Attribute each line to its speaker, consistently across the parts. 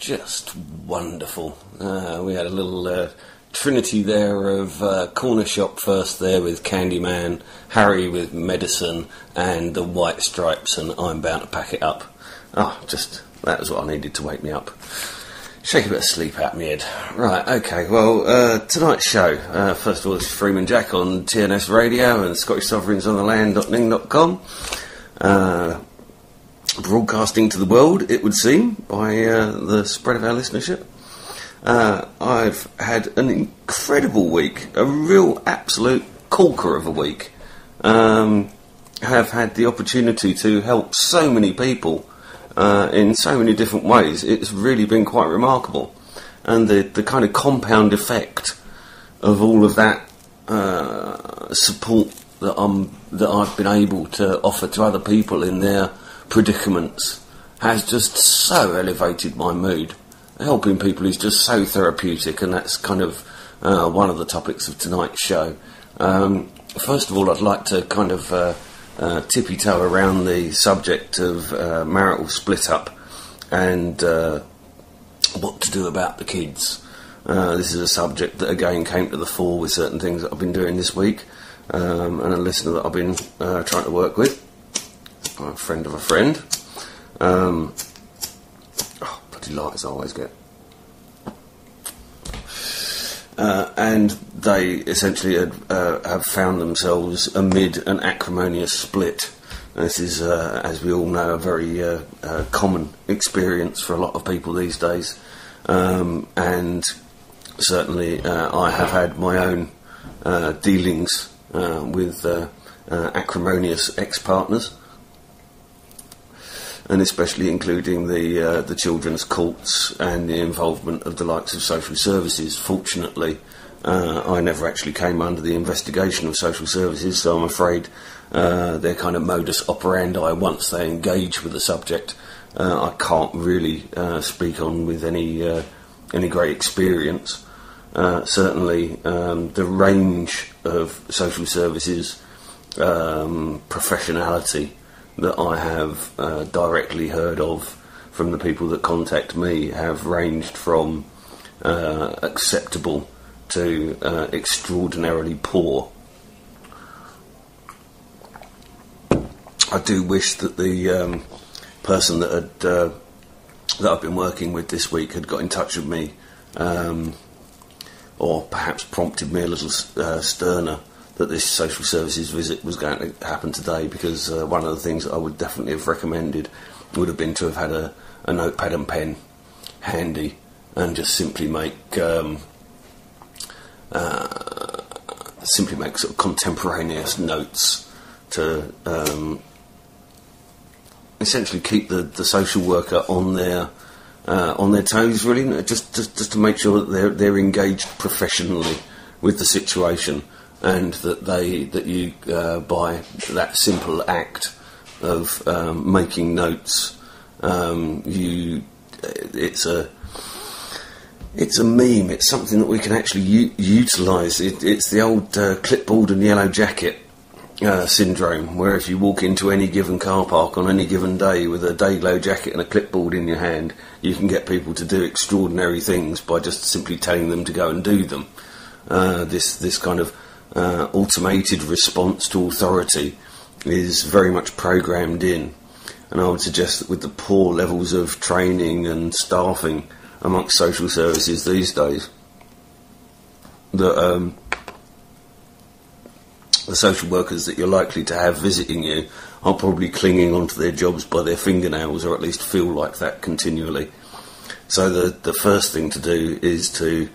Speaker 1: just wonderful. We had a little trinity there of Corner Shop first there with Candyman, Harry with Medicine, and the White Stripes and I'm Bound to Pack It Up. That was what I needed to wake me up. Shake a bit of sleep out of my head. Right, okay, well, tonight's show, first of all, it's Freeman Jack on TNS Radio and Scottish Sovereigns on the Land.ning.com. Broadcasting to the world, it would seem, by the spread of our listenership. I've had an incredible week, a real absolute corker of a week. Have had the opportunity to help so many people in so many different ways. It's really been quite remarkable, and the kind of compound effect of all of that support that I've been able to offer to other people in their predicaments has just so elevated my mood. Helping people is just so therapeutic, and that's kind of one of the topics of tonight's show. First of all, I'd like to kind of tippy-toe around the subject of marital split-up and what to do about the kids. This is a subject that again came to the fore with certain things that I've been doing this week, and a listener that I've been trying to work with, a friend of a friend. Bloody lights I always get. And they essentially have found themselves amid an acrimonious split. This is, as we all know, a very common experience for a lot of people these days. And certainly I have had my own dealings with acrimonious ex-partners, and especially including the children's courts and the involvement of the likes of social services. Fortunately, I never actually came under the investigation of social services, so I'm afraid their kind of modus operandi, once they engage with the subject, I can't really speak on with any great experience. Certainly, the range of social services professionality that I have directly heard of from the people that contact me have ranged from acceptable to extraordinarily poor. I do wish that the person that I've been working with this week had got in touch with me, or perhaps prompted me a little sterner that this social services visit was going to happen today, because one of the things that I would definitely have recommended would have been to have had a notepad and pen handy and just simply make sort of contemporaneous notes to essentially keep the social worker on their toes, really, just to make sure that they're engaged professionally with the situation. And that you by that simple act of making notes, it's a meme. It's something that we can actually utilise. It's the old clipboard and yellow jacket syndrome, where if you walk into any given car park on any given day with a day-glow jacket and a clipboard in your hand, you can get people to do extraordinary things by just simply telling them to go and do them. This kind of automated response to authority is very much programmed in, and I would suggest that with the poor levels of training and staffing amongst social services these days, that the social workers that you're likely to have visiting you are probably clinging onto their jobs by their fingernails, or at least feel like that continually. So the first thing to do is to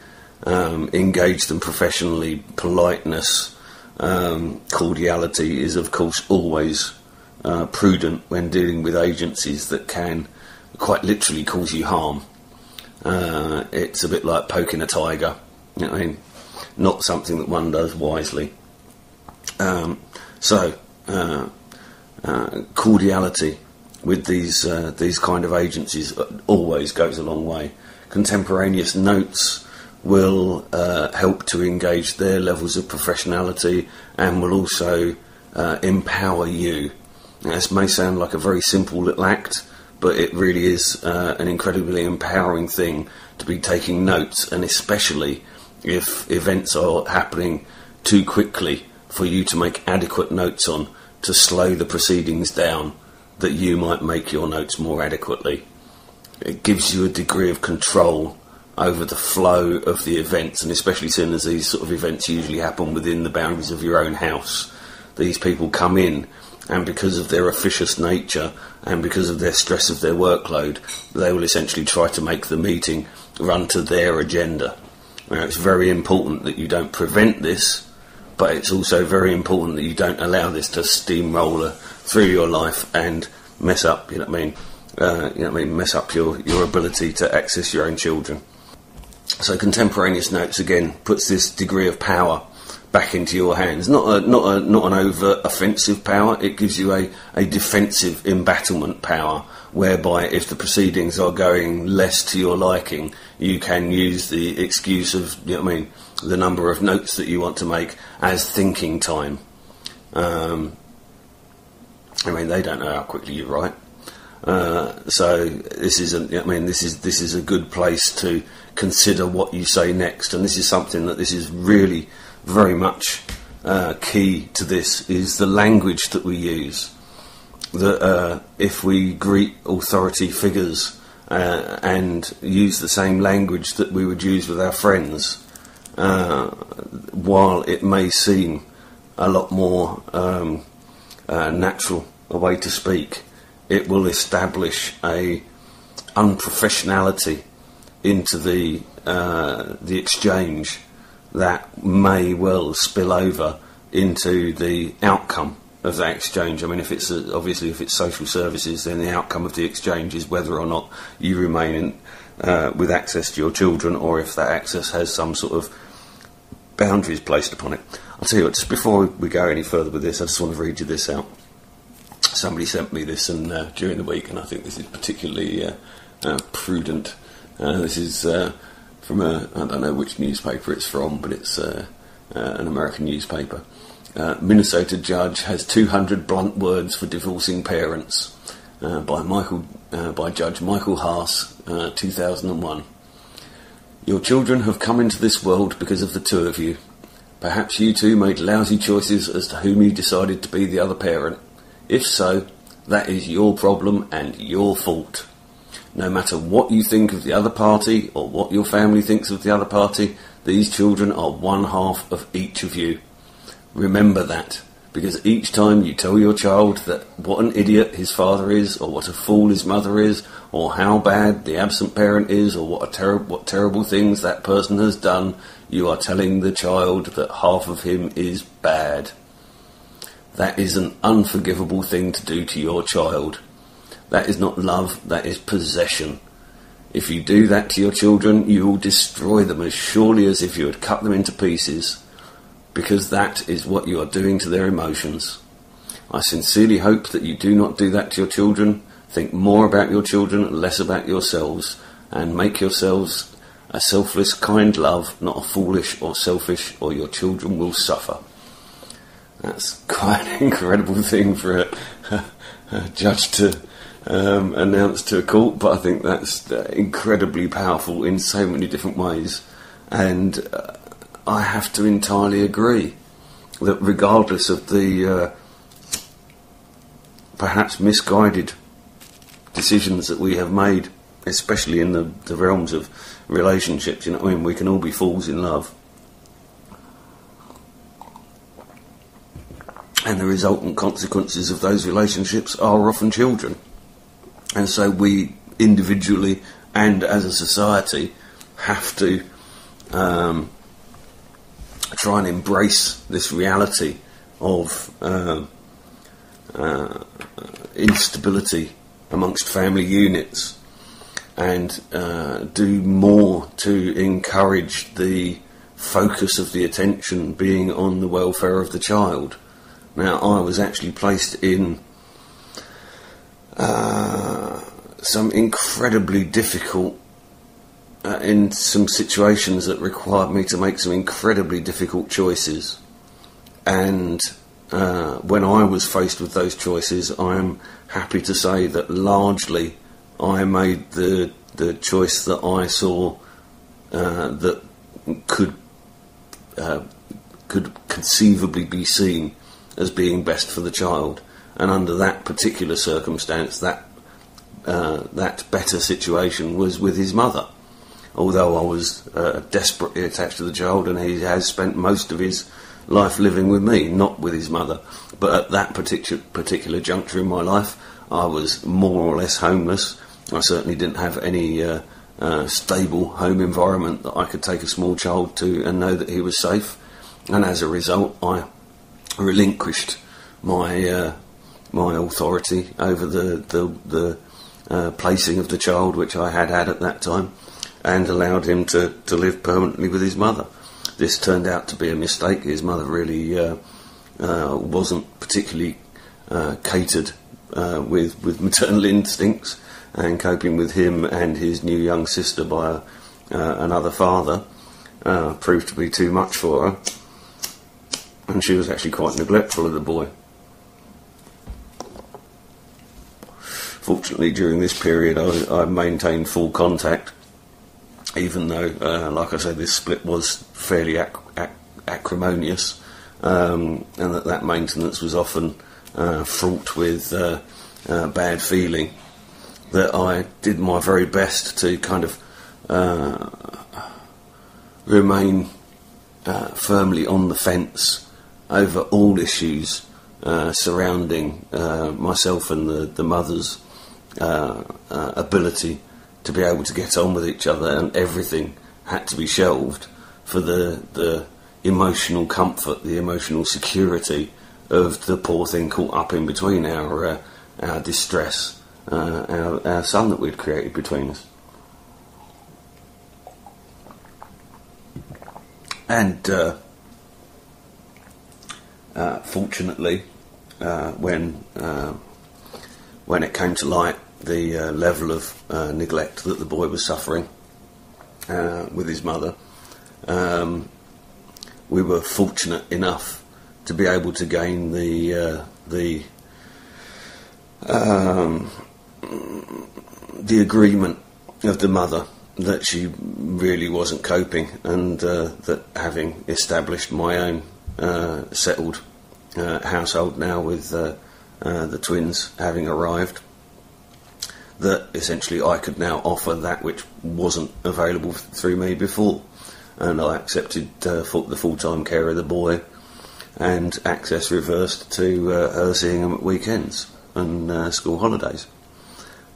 Speaker 1: engage them professionally. Politeness, cordiality is of course always prudent when dealing with agencies that can quite literally cause you harm. It's a bit like poking a tiger, you know what I mean? Not something that one does wisely. Cordiality with these kind of agencies always goes a long way. Contemporaneous notes will help to engage their levels of professionality and will also empower you. Now, this may sound like a very simple little act, but it really is an incredibly empowering thing to be taking notes, and especially if events are happening too quickly for you to make adequate notes on, to slow the proceedings down, that you might make your notes more adequately. It gives you a degree of control over the flow of the events, and especially seeing as these sort of events usually happen within the boundaries of your own house. These people come in, and because of their officious nature and because of their stress of their workload, they will essentially try to make the meeting run to their agenda. Now, it's very important that you don't prevent this, but it's also very important that you don't allow this to steamroller through your life and mess up, mess up your ability to access your own children. So contemporaneous notes again puts this degree of power back into your hands. Not an overt offensive power. It gives you a defensive embattlement power, whereby if the proceedings are going less to your liking, you can use the excuse of the number of notes that you want to make as thinking time. They don't know how quickly you write. So this is a good place to consider what you say next, and this is something that this is really very much key to this, is the language that we use. That if we greet authority figures and use the same language that we would use with our friends, while it may seem a lot more natural a way to speak, it will establish a unprofessionality into the exchange that may well spill over into the outcome of that exchange. If it's obviously if it's social services, then the outcome of the exchange is whether or not you remain with access to your children, or if that access has some sort of boundaries placed upon it. I'll tell you what, just before we go any further with this, I just want to read you this out. Somebody sent me this during the week, and I think this is particularly prudent. This is from I don't know which newspaper it's from, but it's an American newspaper. Minnesota judge has 200 blunt words for divorcing parents, by Judge Michael Haas, 2001. Your children have come into this world because of the two of you. Perhaps you two made lousy choices as to whom you decided to be the other parent. If so, that is your problem and your fault. No matter what you think of the other party or what your family thinks of the other party, these children are one half of each of you. Remember that, because each time you tell your child that what an idiot his father is, or what a fool his mother is, or how bad the absent parent is, or what terrible things that person has done, you are telling the child that half of him is bad. That is an unforgivable thing to do to your child. That is not love, that is possession. If you do that to your children, you will destroy them as surely as if you had cut them into pieces, because that is what you are doing to their emotions. I sincerely hope that you do not do that to your children. Think more about your children, less about yourselves, and make yourselves a selfless, kind love, not a foolish or selfish, or your children will suffer. That's quite an incredible thing for a judge to announce to a court, but I think that's incredibly powerful in so many different ways. And I have to entirely agree that regardless of the perhaps misguided decisions that we have made, especially in the realms of relationships, we can all be fools in love. And the resultant consequences of those relationships are often children. And so we individually and as a society have to try and embrace this reality of instability amongst family units, and do more to encourage the focus of the attention being on the welfare of the child. Now, I was actually placed in some incredibly difficult, in some situations that required me to make some incredibly difficult choices. And when I was faced with those choices, I am happy to say that largely I made the choice that I saw that could conceivably be seen as being best for the child, and under that particular circumstance, that better situation was with his mother. Although I was desperately attached to the child, and he has spent most of his life living with me, not with his mother. But at that particular juncture in my life, I was more or less homeless. I certainly didn't have any stable home environment that I could take a small child to and know that he was safe. And as a result, I relinquished my authority over the placing of the child, which I had at that time, and allowed him to live permanently with his mother. This turned out to be a mistake. His mother really wasn't particularly catered with maternal instincts, and coping with him and his new young sister by another father proved to be too much for her, and she was actually quite neglectful of the boy. Fortunately, during this period, I maintained full contact, even though, like I said, this split was fairly acrimonious, and that maintenance was often fraught with bad feeling. That I did my very best to kind of remain firmly on the fence over all issues surrounding myself and the mother's ability to be able to get on with each other, and everything had to be shelved for the emotional comfort, the emotional security of the poor thing caught up in between our distress, our son that we'd created between us. And fortunately, when it came to light, the level of neglect that the boy was suffering with his mother, we were fortunate enough to be able to gain the agreement of the mother that she really wasn't coping, and that having established my own settled household now with the twins having arrived, that essentially I could now offer that which wasn't available through me before. And I accepted the full-time care of the boy, and access reversed to her seeing him at weekends and school holidays.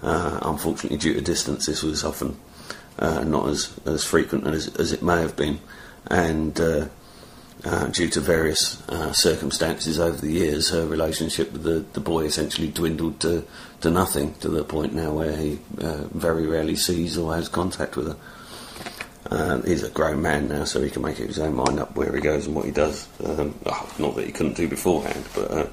Speaker 1: Unfortunately, due to distance, this was often not as frequent as it may have been, and due to various circumstances over the years, her relationship with the boy essentially dwindled to nothing, to the point now where he very rarely sees or has contact with her. He's a grown man now, so he can make his own mind up where he goes and what he does. Not that he couldn't do beforehand, but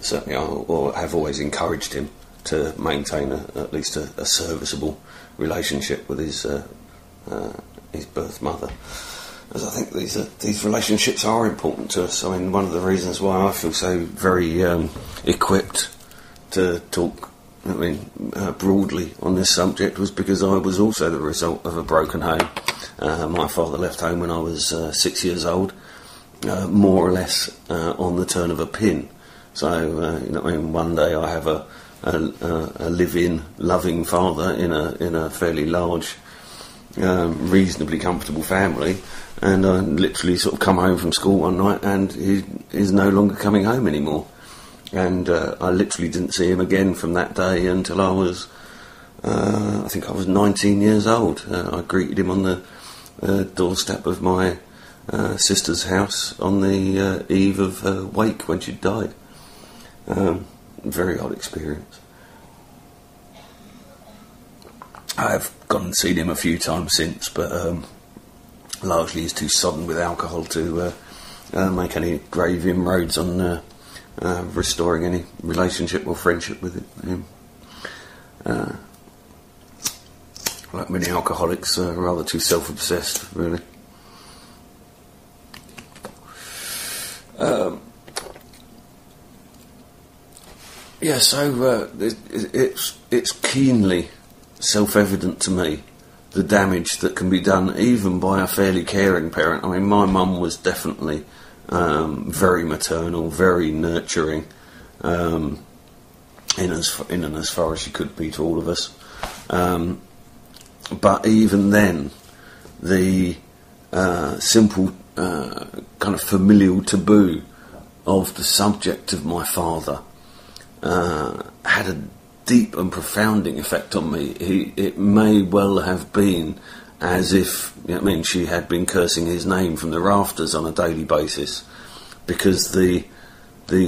Speaker 1: certainly I have always encouraged him to maintain at least a serviceable relationship with his birth mother, as I think these relationships are important to us. I mean, one of the reasons why I feel so very equipped to talk broadly on this subject was because I was also the result of a broken home. My father left home when I was 6 years old, more or less on the turn of a pin. So one day I have a live-in loving father in a fairly large, reasonably comfortable family, and I literally sort of come home from school one night and he is no longer coming home anymore. And I literally didn't see him again from that day until I was, I think I was 19 years old. I greeted him on the doorstep of my sister's house on the eve of her wake when she'd died. Very odd experience. I've gone and seen him a few times since, but largely he's too sodden with alcohol to make any grave inroads on restoring any relationship or friendship with him. Like many alcoholics, rather too self-obsessed, really. Yeah, so it's keenly self-evident to me the damage that can be done even by a fairly caring parent. I mean, my mum was definitely very maternal, very nurturing, in and as far as she could be to all of us. But even then, the simple kind of familial taboo of the subject of my father had a deep and profounding effect on me. It may well have been as if, she had been cursing his name from the rafters on a daily basis, because the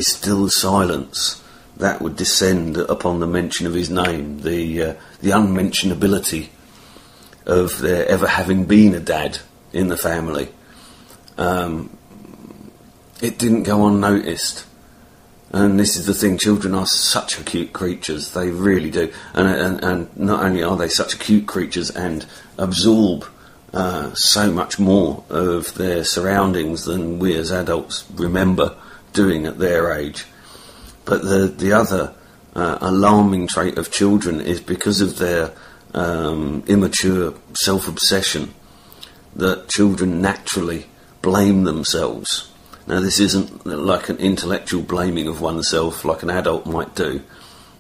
Speaker 1: still silence that would descend upon the mention of his name, the unmentionability of there ever having been a dad in the family, it didn't go unnoticed. And this is the thing, children are such acute creatures, they really do. And not only are they such acute creatures and absorb so much more of their surroundings than we as adults remember doing at their age, but the other alarming trait of children is because of their immature self-obsession, that children naturally blame themselves. Now, this isn't like an intellectual blaming of oneself like an adult might do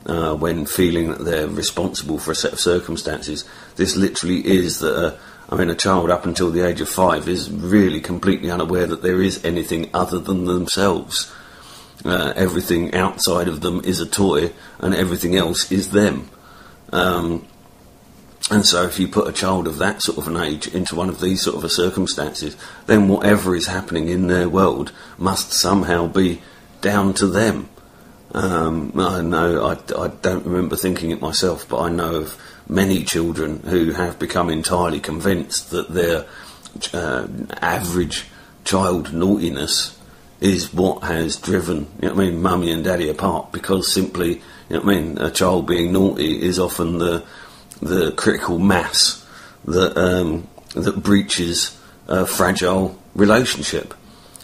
Speaker 1: when feeling that they're responsible for a set of circumstances. This literally is that a child up until the age of 5 is really completely unaware that there is anything other than themselves. Everything outside of them is a toy, and everything else is them. And so if you put a child of that sort of an age into one of these sort of circumstances, then whatever is happening in their world must somehow be down to them. I don't remember thinking it myself, but I know of many children who have become entirely convinced that their average child naughtiness is what has driven, mummy and daddy apart, because simply, a child being naughty is often the critical mass that breaches a fragile relationship.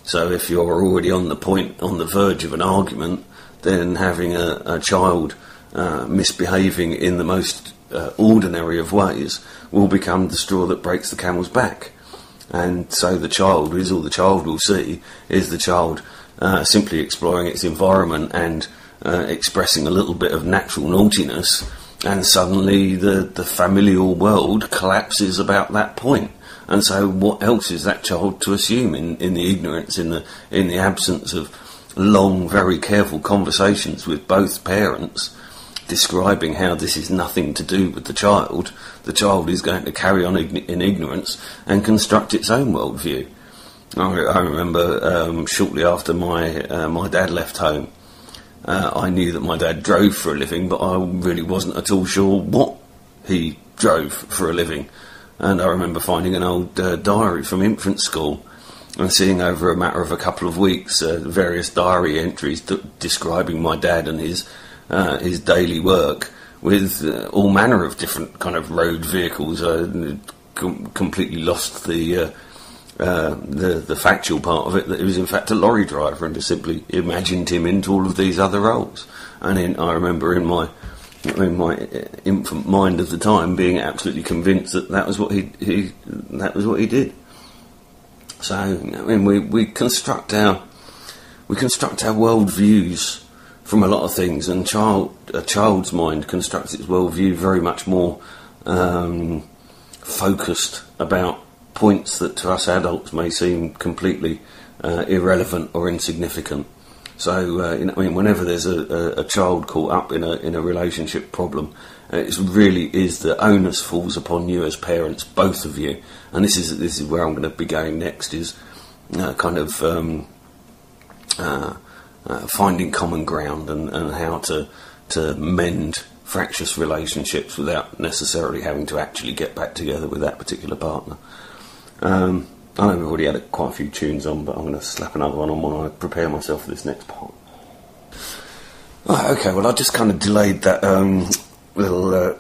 Speaker 1: So if you're already on the verge of an argument, then having a child misbehaving in the most ordinary of ways will become the straw that breaks the camel's back. And so all the child will see is the child simply exploring its environment and expressing a little bit of natural naughtiness, and suddenly the familial world collapses about that point. And so what else is that child to assume in the ignorance, in the absence of long, very careful conversations with both parents describing how this is nothing to do with the child is going to carry on in ignorance and construct its own worldview. I remember shortly after my dad left home, I knew that my dad drove for a living, but I really wasn't at all sure what he drove for a living. And I remember finding an old diary from infant school and seeing over a matter of a couple of weeks various diary entries describing my dad and his daily work with all manner of different kind of road vehicles. I completely lost the factual part of it, that he was in fact a lorry driver, and just simply imagined him into all of these other roles. And I remember in my infant mind of the time being absolutely convinced that was what he did. So we construct our worldviews from a lot of things, and a child's mind constructs its worldview very much more focused about points that to us adults may seem completely irrelevant or insignificant. So, whenever there's a child caught up in a relationship problem, it really is the onus falls upon you as parents, both of you. And this is where I'm going to be going next, is finding common ground and how to mend fractious relationships without necessarily having to actually get back together with that particular partner. I know we've already had quite a few tunes on, but I'm going to slap another one on while I prepare myself for this next part. Right, okay, well, I just kind of delayed that little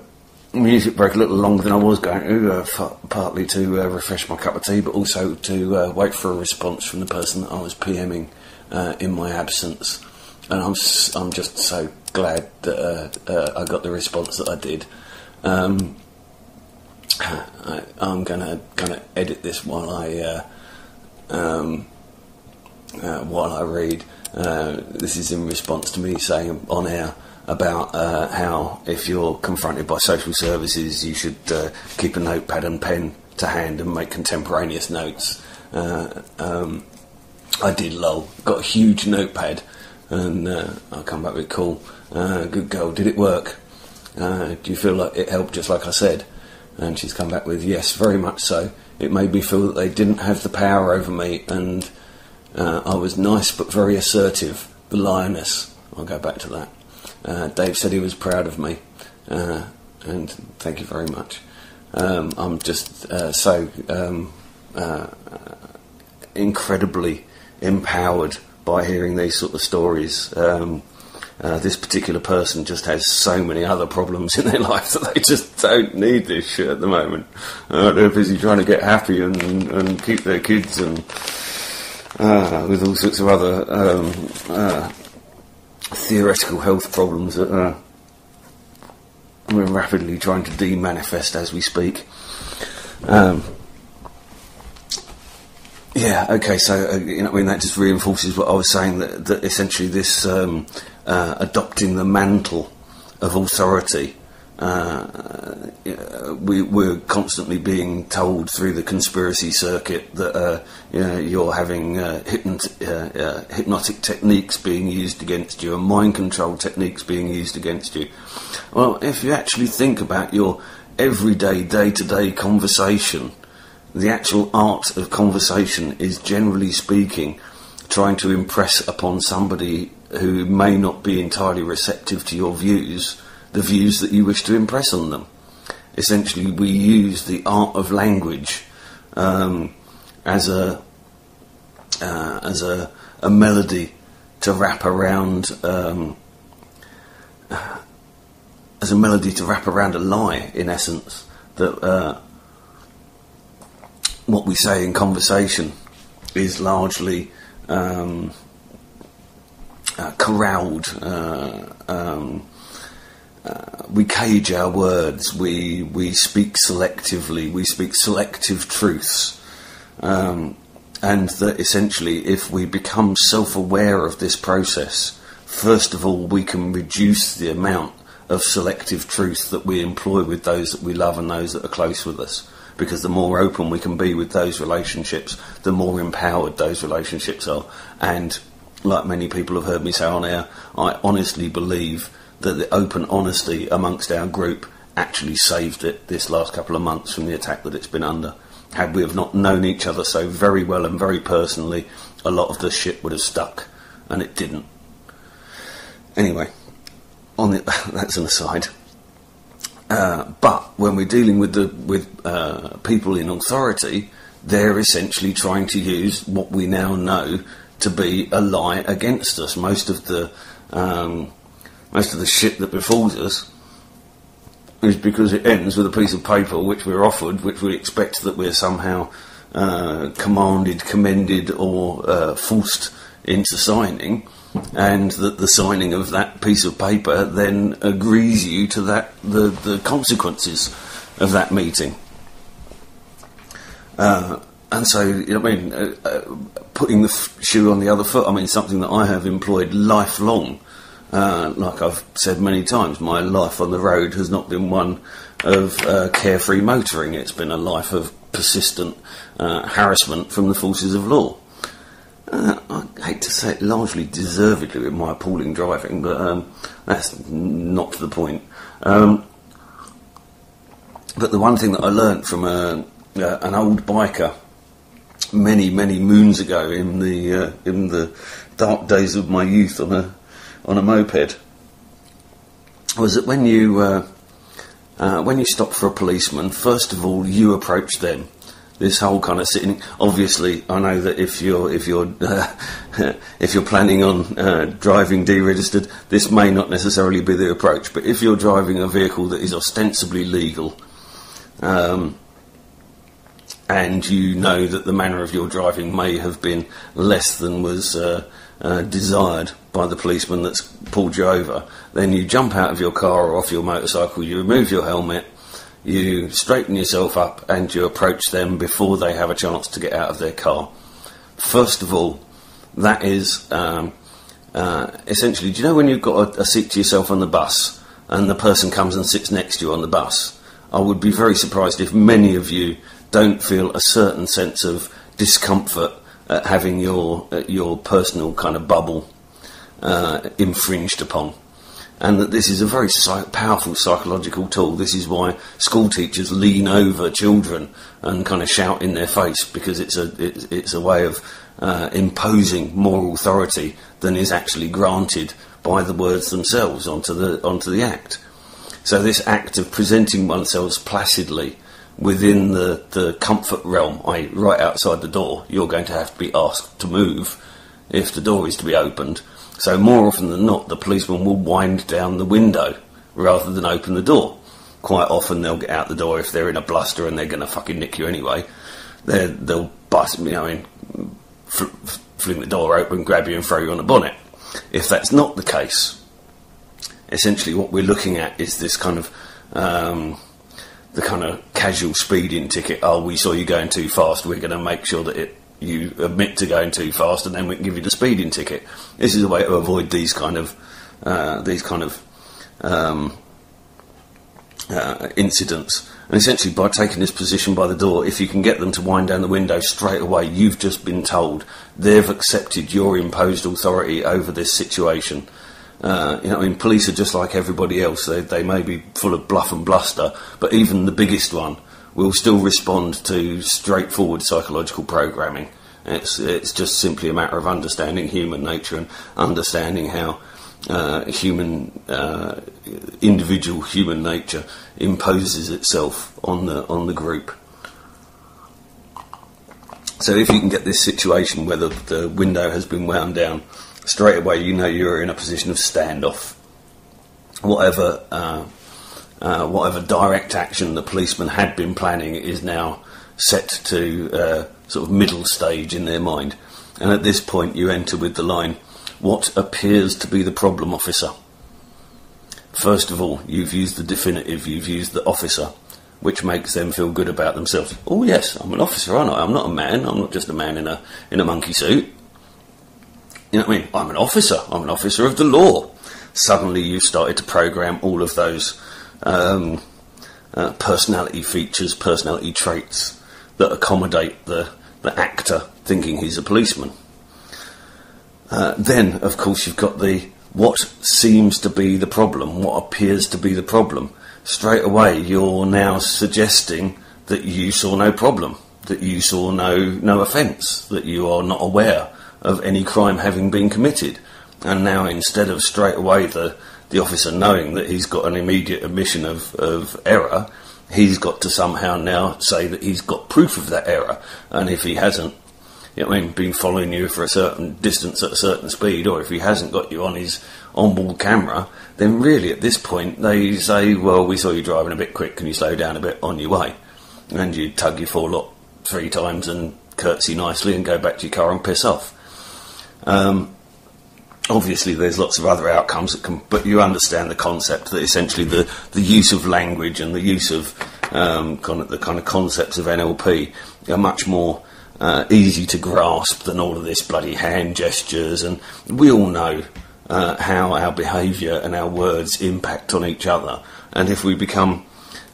Speaker 1: music break a little longer than I was going to, partly to refresh my cup of tea, but also to wait for a response from the person that I was PMing in my absence. And I'm just so glad that I got the response that I did. I'm gonna edit this while I read. This is in response to me saying on air about how if you're confronted by social services, you should keep a notepad and pen to hand and make contemporaneous notes. I did, lol. Got a huge notepad, and I'll come back with cool. Good girl. Did it work? Do you feel like it helped, just like I said? And she's come back with, yes, very much so. It made me feel that they didn't have the power over me, and I was nice but very assertive. The lioness. I'll go back to that. Dave said he was proud of me, and thank you very much. I'm just so incredibly empowered by hearing these sort of stories. This particular person just has so many other problems in their life that they just don't need this shit at the moment. They're busy trying to get happy and keep their kids and with all sorts of other theoretical health problems that we're rapidly trying to de-manifest as we speak. Yeah, okay, so, that just reinforces what I was saying, that essentially this adopting the mantle of authority, we're constantly being told through the conspiracy circuit that you're having hypnotic techniques being used against you and mind control techniques being used against you. Well, if you actually think about your everyday, day-to-day conversation, the actual art of conversation is, generally speaking, trying to impress upon somebody who may not be entirely receptive to your views, the views that you wish to impress on them. Essentially, we use the art of language as a melody to wrap around a lie, in essence, that what we say in conversation is largely corralled. We cage our words. We speak selectively. We speak selective truths, and that essentially, if we become self-aware of this process, first of all, we can reduce the amount of selective truth that we employ with those that we love and those that are close with us. Because the more open we can be with those relationships, the more empowered those relationships are. And like many people have heard me say on air, I honestly believe that the open honesty amongst our group actually saved it this last couple of months from the attack that it's been under. Had we have not known each other so very well and very personally, a lot of the shit would have stuck, and it didn't. Anyway, that's an aside. But when we're dealing with people in authority, they're essentially trying to use what we now know to be a lie against us. Most of the shit that befalls us is because it ends with a piece of paper which we're offered, which we expect that we're somehow commanded, commended, or forced into signing. And that the signing of that piece of paper then agrees you to the consequences of that meeting. And so, putting the shoe on the other foot, something that I have employed lifelong. Like I've said many times, my life on the road has not been one of carefree motoring. It's been a life of persistent harassment from the forces of law. I hate to say it, largely deservedly with my appalling driving, but that's not the point. But the one thing that I learnt from an old biker many moons ago in the dark days of my youth on a moped was that when you stop for a policeman, first of all you approach them. This whole kind of sitting. Obviously, I know that if you're planning on driving deregistered, this may not necessarily be the approach. But if you're driving a vehicle that is ostensibly legal, and you know that the manner of your driving may have been less than was desired by the policeman that's pulled you over, then you jump out of your car or off your motorcycle, you remove your helmet, you straighten yourself up, and you approach them before they have a chance to get out of their car. First of all, that is essentially, do you know when you've got a seat to yourself on the bus and the person comes and sits next to you on the bus? I would be very surprised if many of you don't feel a certain sense of discomfort at having your personal kind of bubble infringed upon. And that this is a very powerful psychological tool. This is why school teachers lean over children and kind of shout in their face, because it's a way of imposing more authority than is actually granted by the words themselves onto the act. So this act of presenting oneself placidly within the comfort realm, i.e. right outside the door, you're going to have to be asked to move if the door is to be opened. So more often than not, the policeman will wind down the window rather than open the door. Quite often they'll get out the door if they're in a bluster and they're going to fucking nick you anyway. They'll bust, fling the door open, grab you and throw you on the bonnet. If that's not the case, essentially what we're looking at is this kind of the kind of casual speeding ticket. Oh, we saw you going too fast, we're going to make sure that you admit to going too fast, and then we can give you the speeding ticket. This is a way to avoid these kind of incidents. And essentially, by taking this position by the door, if you can get them to wind down the window straight away, you've just been told they've accepted your imposed authority over this situation. Police are just like everybody else. They may be full of bluff and bluster, but even the biggest one will still respond to straightforward psychological programming. It's just simply a matter of understanding human nature and understanding how individual human nature imposes itself on the group. So if you can get this situation where the window has been wound down, straight away you know you're in a position of standoff. Whatever direct action the policeman had been planning is now set to sort of middle stage in their mind. And at this point you enter with the line, "What appears to be the problem, officer?" First of all, you've used the definitive, you've used the officer, which makes them feel good about themselves. Oh yes, I'm an officer, aren't I? I'm not a man, I'm not just a man in a monkey suit. You know what I mean? I'm an officer of the law. Suddenly you've started to program all of those personality features, personality traits that accommodate the actor thinking he's a policeman. Then, of course, you've got what seems to be the problem, what appears to be the problem. Straight away, you're now suggesting that you saw no problem, that you saw no offence, that you are not aware of any crime having been committed. And now, instead of straight away the officer knowing that he's got an immediate admission of error, he's got to somehow now say that he's got proof of that error. And if he hasn't, been following you for a certain distance at a certain speed, or if he hasn't got you on his onboard camera, then really at this point they say, well, we saw you driving a bit quick, can you slow down a bit on your way? And you tug your forelock 3 times and curtsy nicely and go back to your car and piss off. Obviously there's lots of other outcomes but you understand the concept that essentially the use of language and the use of the kind of concepts of NLP are much more easy to grasp than all of this bloody hand gestures, and we all know how our behaviour and our words impact on each other, and if we become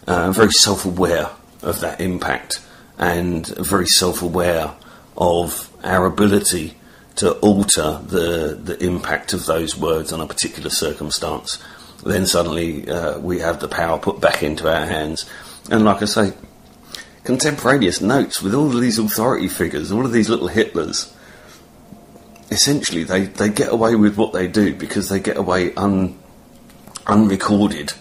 Speaker 1: very self-aware of that impact and very self-aware of our ability to alter the impact of those words on a particular circumstance, then suddenly we have the power put back into our hands. And like I say, contemporaneous notes with all of these authority figures, all of these little Hitlers, essentially they get away with what they do because they get away unrecorded.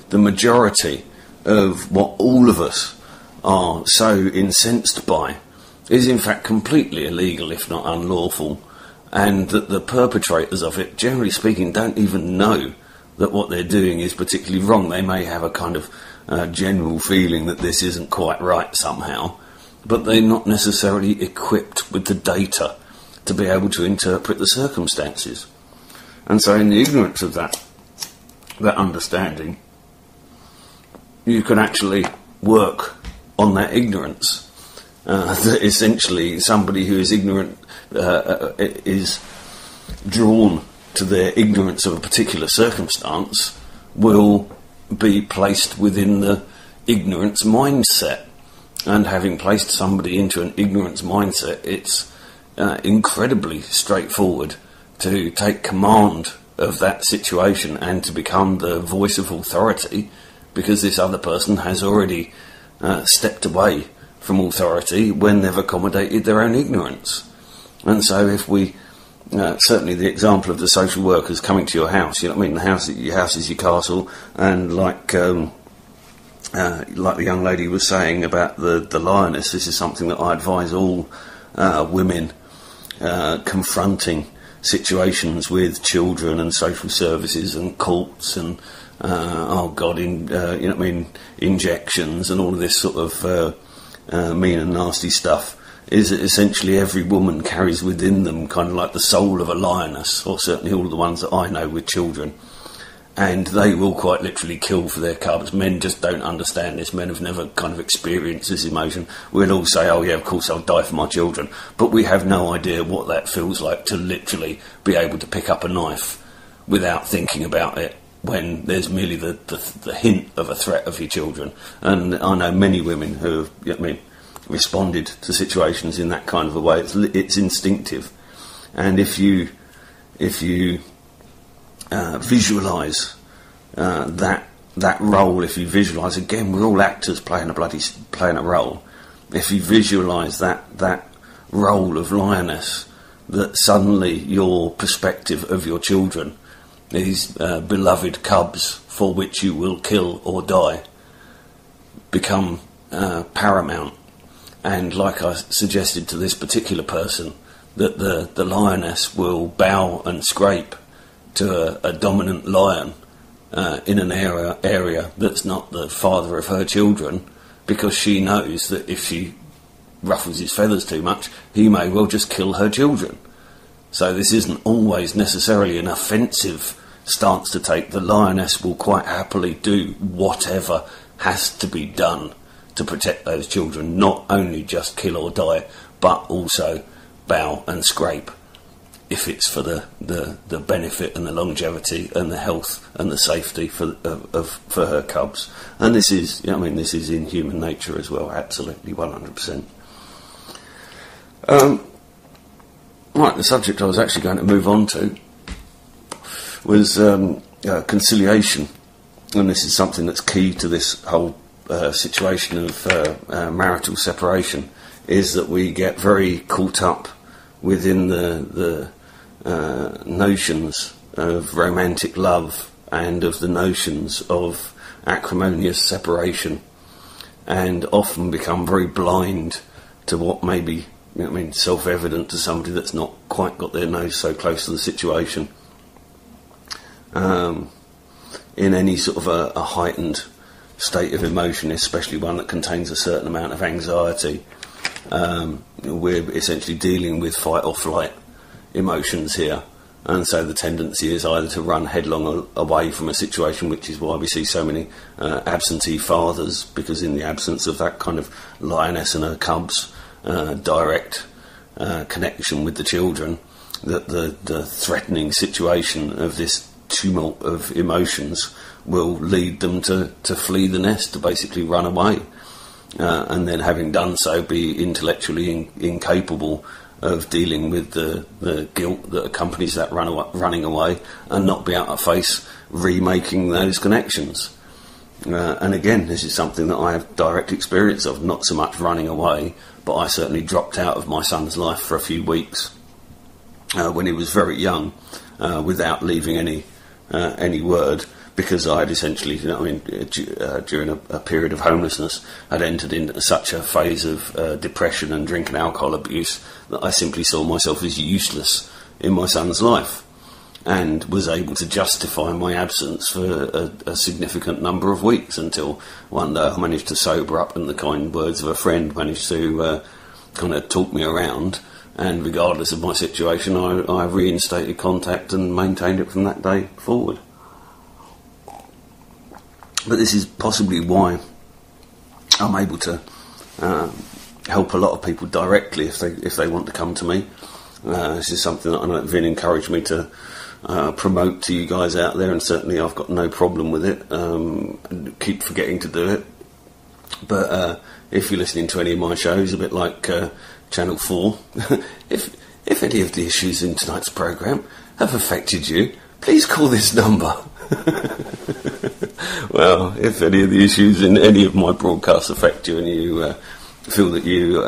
Speaker 1: The majority of what all of us are so incensed by is in fact completely illegal, if not unlawful, and that the perpetrators of it, generally speaking, don't even know that what they're doing is particularly wrong. They may have a kind of general feeling that this isn't quite right somehow, but they're not necessarily equipped with the data to be able to interpret the circumstances. And so in the ignorance of that understanding, you can actually work on that ignorance. That essentially somebody who is ignorant is drawn to their ignorance of a particular circumstance will be placed within the ignorance mindset. And having placed somebody into an ignorance mindset, it's incredibly straightforward to take command of that situation and to become the voice of authority, because this other person has already stepped away from authority when they've accommodated their own ignorance. And so if we, certainly the example of the social workers coming to your house, you know what I mean, your house is your castle, and like the young lady was saying about the lioness, this is something that I advise all women confronting situations with children and social services and courts and injections and all of this sort of mean and nasty stuff, is that essentially every woman carries within them kind of like the soul of a lioness, or certainly all the ones that I know with children, and they will quite literally kill for their cubs. Men just don't understand this. Men have never kind of experienced this emotion. We'll all say, oh yeah, of course I'll die for my children, but we have no idea what that feels like to literally be able to pick up a knife without thinking about it when there's merely the hint of a threat of your children. And I know many women who have, you know what I mean, responded to situations in that kind of a way. It's instinctive, and if you visualise that role, if you visualise, again, we're all actors playing a role. If you visualise that role of lioness, that suddenly your perspective of your children, these beloved cubs for which you will kill or die, become paramount. And like I suggested to this particular person, that the lioness will bow and scrape to a dominant lion in an area that's not the father of her children, because she knows that if she ruffles his feathers too much, he may well just kill her children. So this isn't always necessarily an offensive stance to take. The lioness will quite happily do whatever has to be done to protect those children, not only just kill or die, but also bow and scrape if it's for the benefit and the longevity and the health and the safety for her cubs. And this is, you know what I mean, this is in human nature as well, absolutely 100%. Right, the subject I was actually going to move on to was conciliation, and this is something that's key to this whole situation of marital separation, is that we get very caught up within the notions of romantic love and of the notions of acrimonious separation, and often become very blind to what may be, you know what I mean, self-evident to somebody that's not quite got their nose so close to the situation. In any sort of a heightened state of emotion, especially one that contains a certain amount of anxiety, we're essentially dealing with fight or flight emotions here, and so the tendency is either to run headlong away from a situation, which is why we see so many absentee fathers, because in the absence of that kind of lioness and her cubs direct connection with the children, that the threatening situation of this tumult of emotions will lead them to flee the nest, to basically run away, and then, having done so, be intellectually incapable of dealing with the guilt that accompanies that running away, and not be able to face remaking those connections. And again, this is something that I have direct experience of, not so much running away, but I certainly dropped out of my son's life for a few weeks when he was very young, without leaving any word, because I had essentially, you know what I mean, during a period of homelessness, had entered into such a phase of depression and drink and alcohol abuse that I simply saw myself as useless in my son's life. and was able to justify my absence for a significant number of weeks, until one day I managed to sober up, and the kind words of a friend managed to kind of talk me around, and regardless of my situation, I reinstated contact and maintained it from that day forward. But this is possibly why I'm able to help a lot of people directly if they want to come to me. This is something that I know Vin encouraged me to promote to you guys out there, and certainly I've got no problem with it. Keep forgetting to do it. But if you're listening to any of my shows, a bit like Channel 4, if any of the issues in tonight's programme have affected you, please call this number. Well, if any of the issues in any of my broadcasts affect you, and you feel that you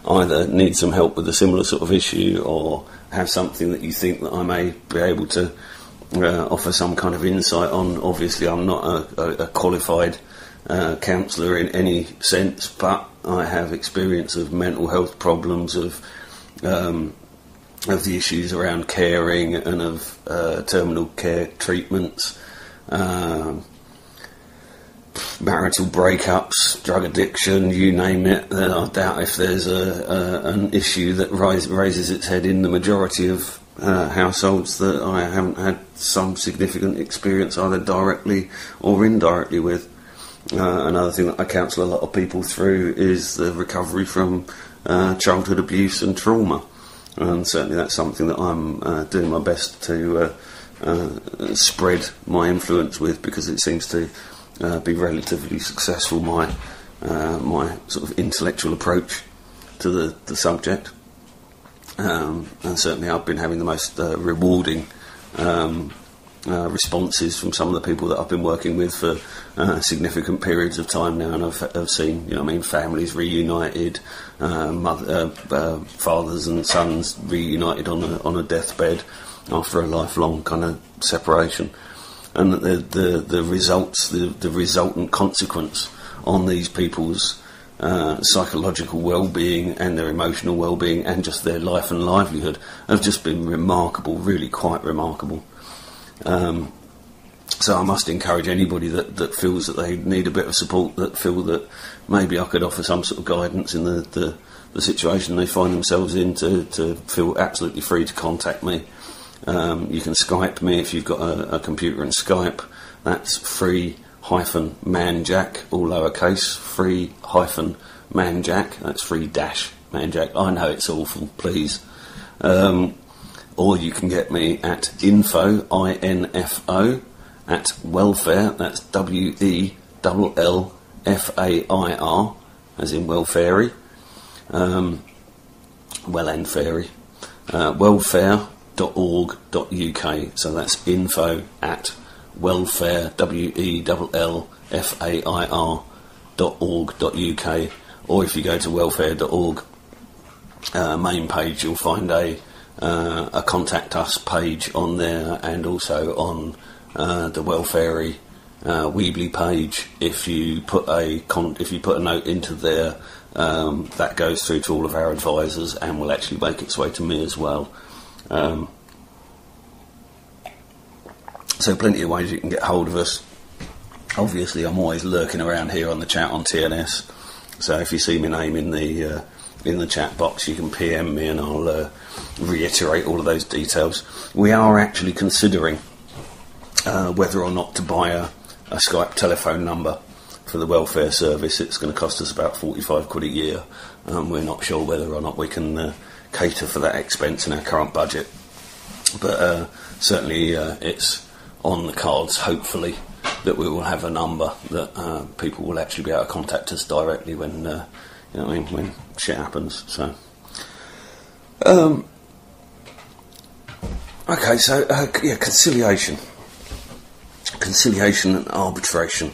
Speaker 1: either need some help with a similar sort of issue, or have something that you think that I may be able to offer some kind of insight on. Obviously, I'm not a qualified counsellor in any sense, but I have experience of mental health problems, of the issues around caring, and of terminal care treatments, marital breakups, drug addiction, you name it. I doubt if there's an issue that raises its head in the majority of households that I haven't had some significant experience either directly or indirectly with. Another thing that I counsel a lot of people through is the recovery from childhood abuse and trauma, and certainly that's something that I'm doing my best to spread my influence with, because it seems to be relatively successful, my sort of intellectual approach to the subject, and certainly I've been having the most rewarding responses from some of the people that I've been working with for significant periods of time now, and I've seen, families reunited, fathers and sons reunited on a deathbed after a lifelong kind of separation, and the results, the resultant consequence on these people's psychological well-being and their emotional well-being and just their life and livelihood have just been remarkable, really quite remarkable. So I must encourage anybody that feels that they need a bit of support, that feel that maybe I could offer some sort of guidance in the situation they find themselves in, to feel absolutely free to contact me. You can Skype me if you've got a computer and Skype. That's free-manjack, all lowercase, free-manjack, that's free-manjack. I know it's awful, please. Or you can get me at info, I-N-F-O, at welfare, that's W-E-L-L-F-A-I-R, as in welfairy, well and fairy, welfare.org.uk, so that's info at welfare, WELLFAIR.org.uk, or if you go to welfare.org main page, you'll find a contact us page on there, and also on the Welfairy Weebly page. If you put a note into there, that goes through to all of our advisors and will actually make its way to me as well. So plenty of ways you can get hold of us. Obviously, I'm always lurking around here on the chat on TNS, so if you see my name in the chat box, you can PM me and I'll reiterate all of those details. We are actually considering whether or not to buy a Skype telephone number for the welfare service. It's going to cost us about 45 quid a year. We're not sure whether or not we can cater for that expense in our current budget, but certainly it's on the cards, hopefully, that we will have a number that people will actually be able to contact us directly when when shit happens. So okay, so conciliation and arbitration.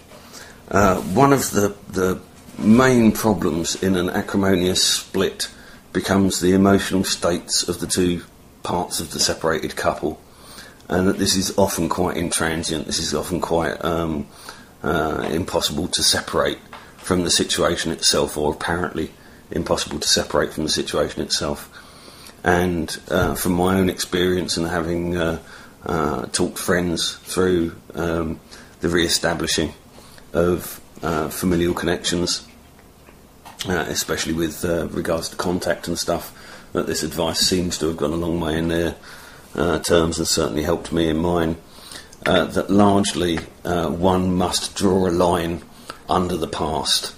Speaker 1: One of the main problems in an acrimonious split becomes the emotional states of the two parts of the separated couple, and that this is often quite intransient. This is often quite impossible to separate from the situation itself, or apparently impossible to separate from the situation itself. And from my own experience and having talked friends through the re-establishing of familial connections, especially with regards to contact and stuff, that this advice seems to have gone a long way in their terms and certainly helped me in mine, that largely one must draw a line under the past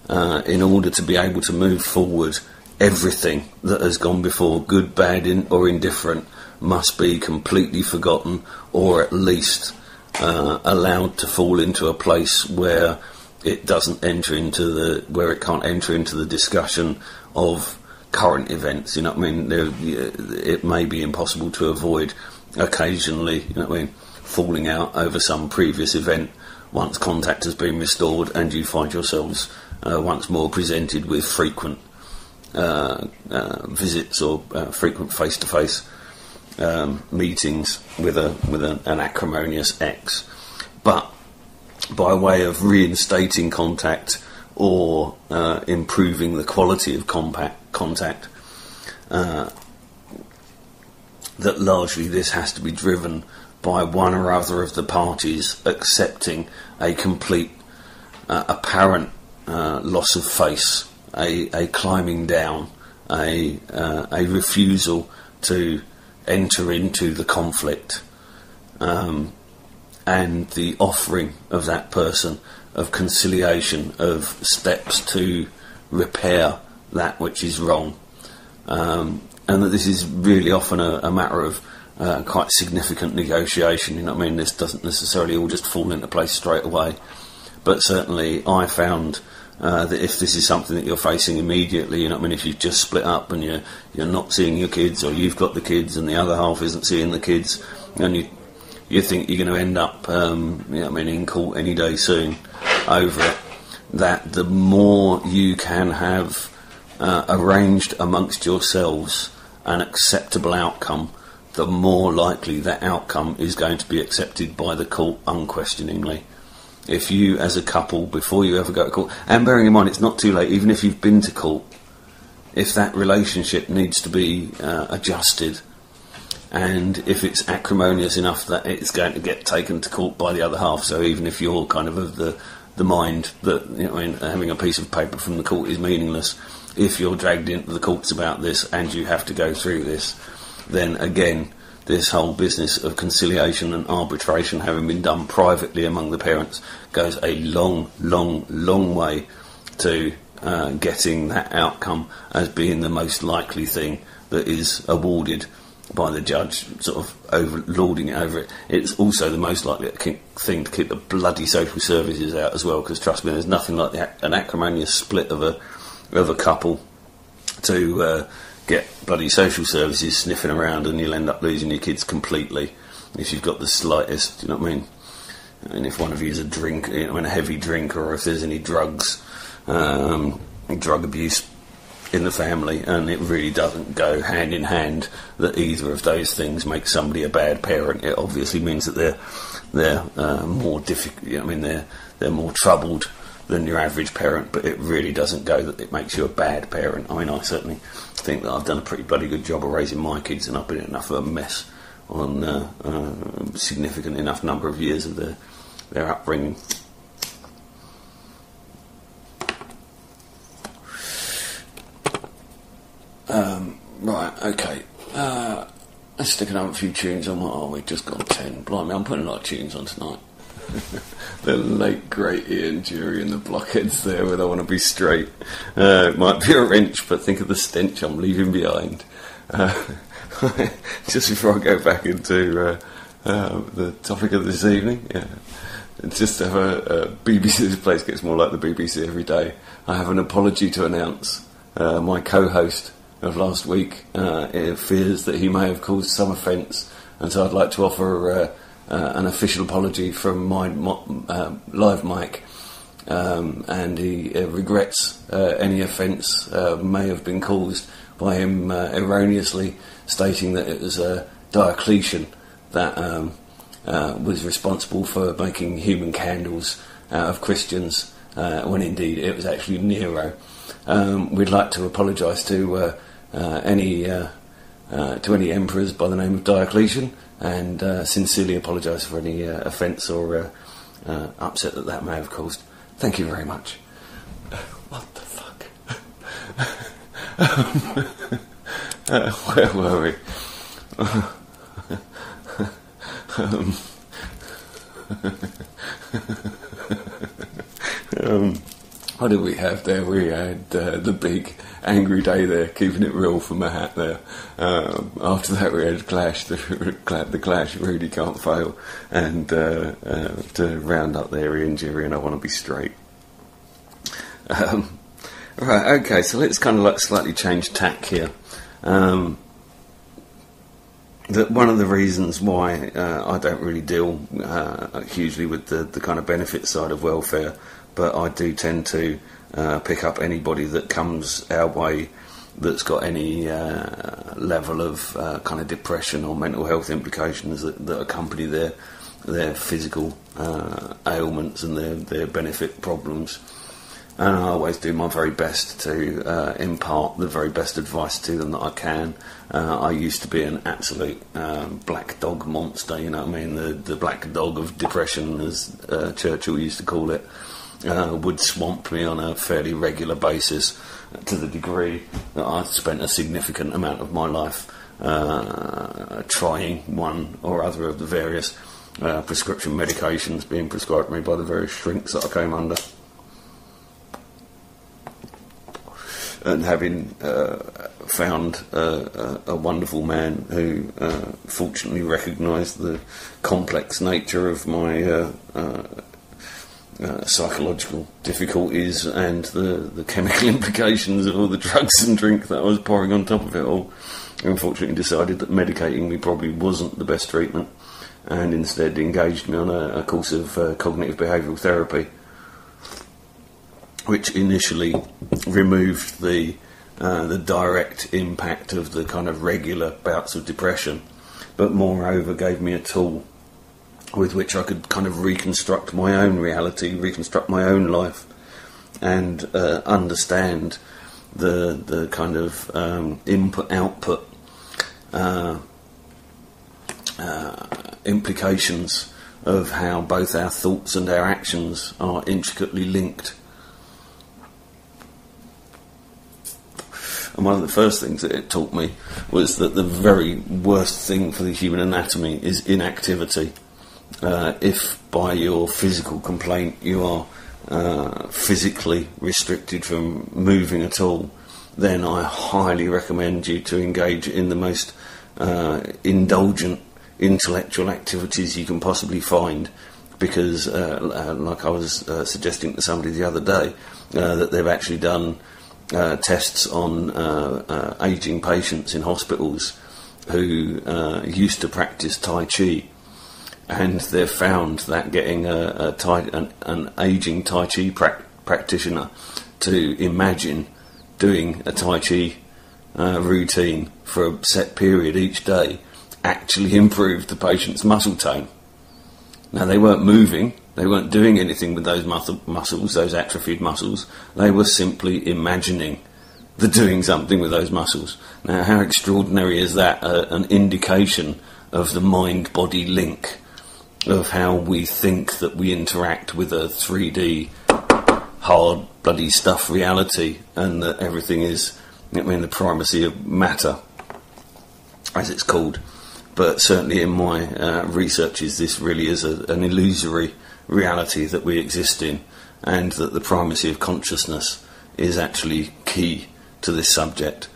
Speaker 1: in order to be able to move forward. Everything that has gone before, good, bad, or indifferent, must be completely forgotten, or at least allowed to fall into a place where it doesn't enter into where it can't enter into the discussion of current events. You know what I mean? It may be impossible to avoid occasionally, you know what I mean, falling out over some previous event once contact has been restored, and you find yourselves once more presented with frequent visits or frequent face-to-face meetings with an acrimonious ex. But by way of reinstating contact or improving the quality of contact, that largely this has to be driven by one or other of the parties accepting a complete apparent loss of face, a climbing down, a refusal to enter into the conflict, and the offering of that person of conciliation, of steps to repair that which is wrong, and that this is really often a matter of quite significant negotiation. You know what I mean? This doesn't necessarily all just fall into place straight away, but certainly I found that if this is something that you're facing immediately, you know what I mean, if you've just split up and you're not seeing your kids, or you've got the kids and the other half isn't seeing the kids, and you think you're going to end up you know what I mean, in court any day soon over it, that the more you can have arranged amongst yourselves an acceptable outcome, the more likely that outcome is going to be accepted by the court unquestioningly. If you, as a couple, before you ever go to court, and bearing in mind it's not too late, even if you've been to court, if that relationship needs to be adjusted, and if it's acrimonious enough that it's going to get taken to court by the other half, so even if you're kind of the mind that, you know, I mean, having a piece of paper from the court is meaningless, if you're dragged into the courts about this and you have to go through this, then again, this whole business of conciliation and arbitration having been done privately among the parents goes a long, long, long way to getting that outcome as being the most likely thing that is awarded by the judge, sort of overlording it over it. It's also the most likely thing to keep the bloody social services out as well, because trust me, there's nothing like an acrimonious split of a couple to get bloody social services sniffing around, and you'll end up losing your kids completely if you've got the slightest, you know what I mean? And if one of you is a heavy drinker, or if there's any drugs, drug abuse in the family, and it really doesn't go hand in hand that either of those things make somebody a bad parent. It obviously means that they're more difficult. You know what I mean? They're more troubled than your average parent, but it really doesn't go that it makes you a bad parent. I mean, I certainly think that I've done a pretty bloody good job of raising my kids, and I've been in enough of a mess on a significant enough number of years of their upbringing. Right, okay. Let's stick another few tunes on. What are we? Just gone 10. Blimey, I'm putting a lot of tunes on tonight. The late great Ian Dury and the Blockheads there with I Want to Be Straight. It might be a wrench, but think of the stench I'm leaving behind. Just before I go back into the topic of this evening, just have a BBC. This place gets more like the BBC every day. I have an apology to announce. My co-host of last week fears that he may have caused some offence, and so I'd like to offer an official apology from my live mic, and he regrets any offence may have been caused by him erroneously stating that it was Diocletian that was responsible for making human candles out of Christians, when indeed it was actually Nero. We'd like to apologise to any to any emperors by the name of Diocletian, and sincerely apologise for any offence or upset that may have caused. Thank you very much. What the fuck? Where were we? What did we have there? We had the big angry day there, keeping it real for Mahat there. After that we had Clash, the Clash really can't fail, and to round up there Ian Jerry and I Want to Be Straight. Right, okay, so let's kind of like slightly change tack here. That one of the reasons why I don't really deal hugely with the kind of benefit side of welfare, but I do tend to pick up anybody that comes our way that's got any level of kind of depression or mental health implications that accompany their physical ailments and their benefit problems. And I always do my very best to impart the very best advice to them that I can. I used to be an absolute black dog monster, you know what I mean? The black dog of depression, as Churchill used to call it, would swamp me on a fairly regular basis, to the degree that I spent a significant amount of my life trying one or other of the various prescription medications being prescribed me by the various shrinks that I came under. And having found a wonderful man who fortunately recognised the complex nature of my psychological difficulties and the chemical implications of all the drugs and drink that I was pouring on top of it all, unfortunately decided that medicating me probably wasn't the best treatment, and instead engaged me on a course of cognitive behavioural therapy, which initially removed the direct impact of the kind of regular bouts of depression, but moreover gave me a tool with which I could kind of reconstruct my own reality, reconstruct my own life, and understand the kind of input-output implications of how both our thoughts and our actions are intricately linked. And one of the first things that it taught me was that the very worst thing for the human anatomy is inactivity. If by your physical complaint you are physically restricted from moving at all, then I highly recommend you to engage in the most indulgent intellectual activities you can possibly find, because like I was suggesting to somebody the other day, that they've actually done tests on ageing patients in hospitals who used to practice Tai Chi, and they've found that getting an ageing Tai Chi practitioner to imagine doing a Tai Chi routine for a set period each day actually improved the patient's muscle tone. Now, they weren't moving, they weren't doing anything with those muscles, those atrophied muscles. They were simply imagining the doing something with those muscles. Now, how extraordinary is that? An indication of the mind-body link, of how we think that we interact with a 3D, hard, bloody stuff reality, and that everything is, I mean, the primacy of matter, as it's called. But certainly in my researches, this really is an illusory reality that we exist in, and that the primacy of consciousness is actually key to this subject,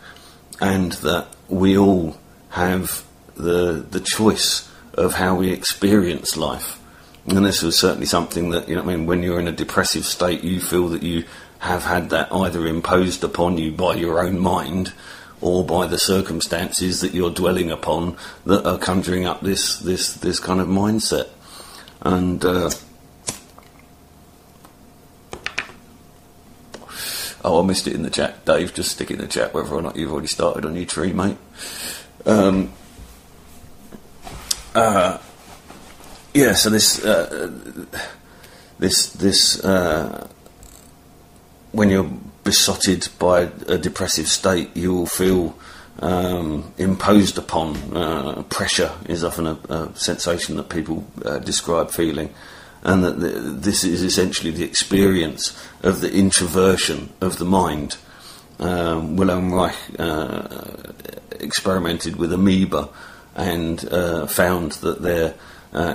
Speaker 1: and that we all have the choice of how we experience life. And this was certainly something that, you know what I mean, when you're in a depressive state, you feel that you have had that either imposed upon you by your own mind or by the circumstances that you're dwelling upon that are conjuring up this kind of mindset. And oh, I missed it in the chat. Dave, just stick it in the chat whether or not you've already started on your tree, mate. Yeah, so this when you're besotted by a depressive state, you will feel imposed upon. Pressure is often a sensation that people describe feeling, and that this is essentially the experience of the introversion of the mind. Wilhelm Reich experimented with amoeba and found that their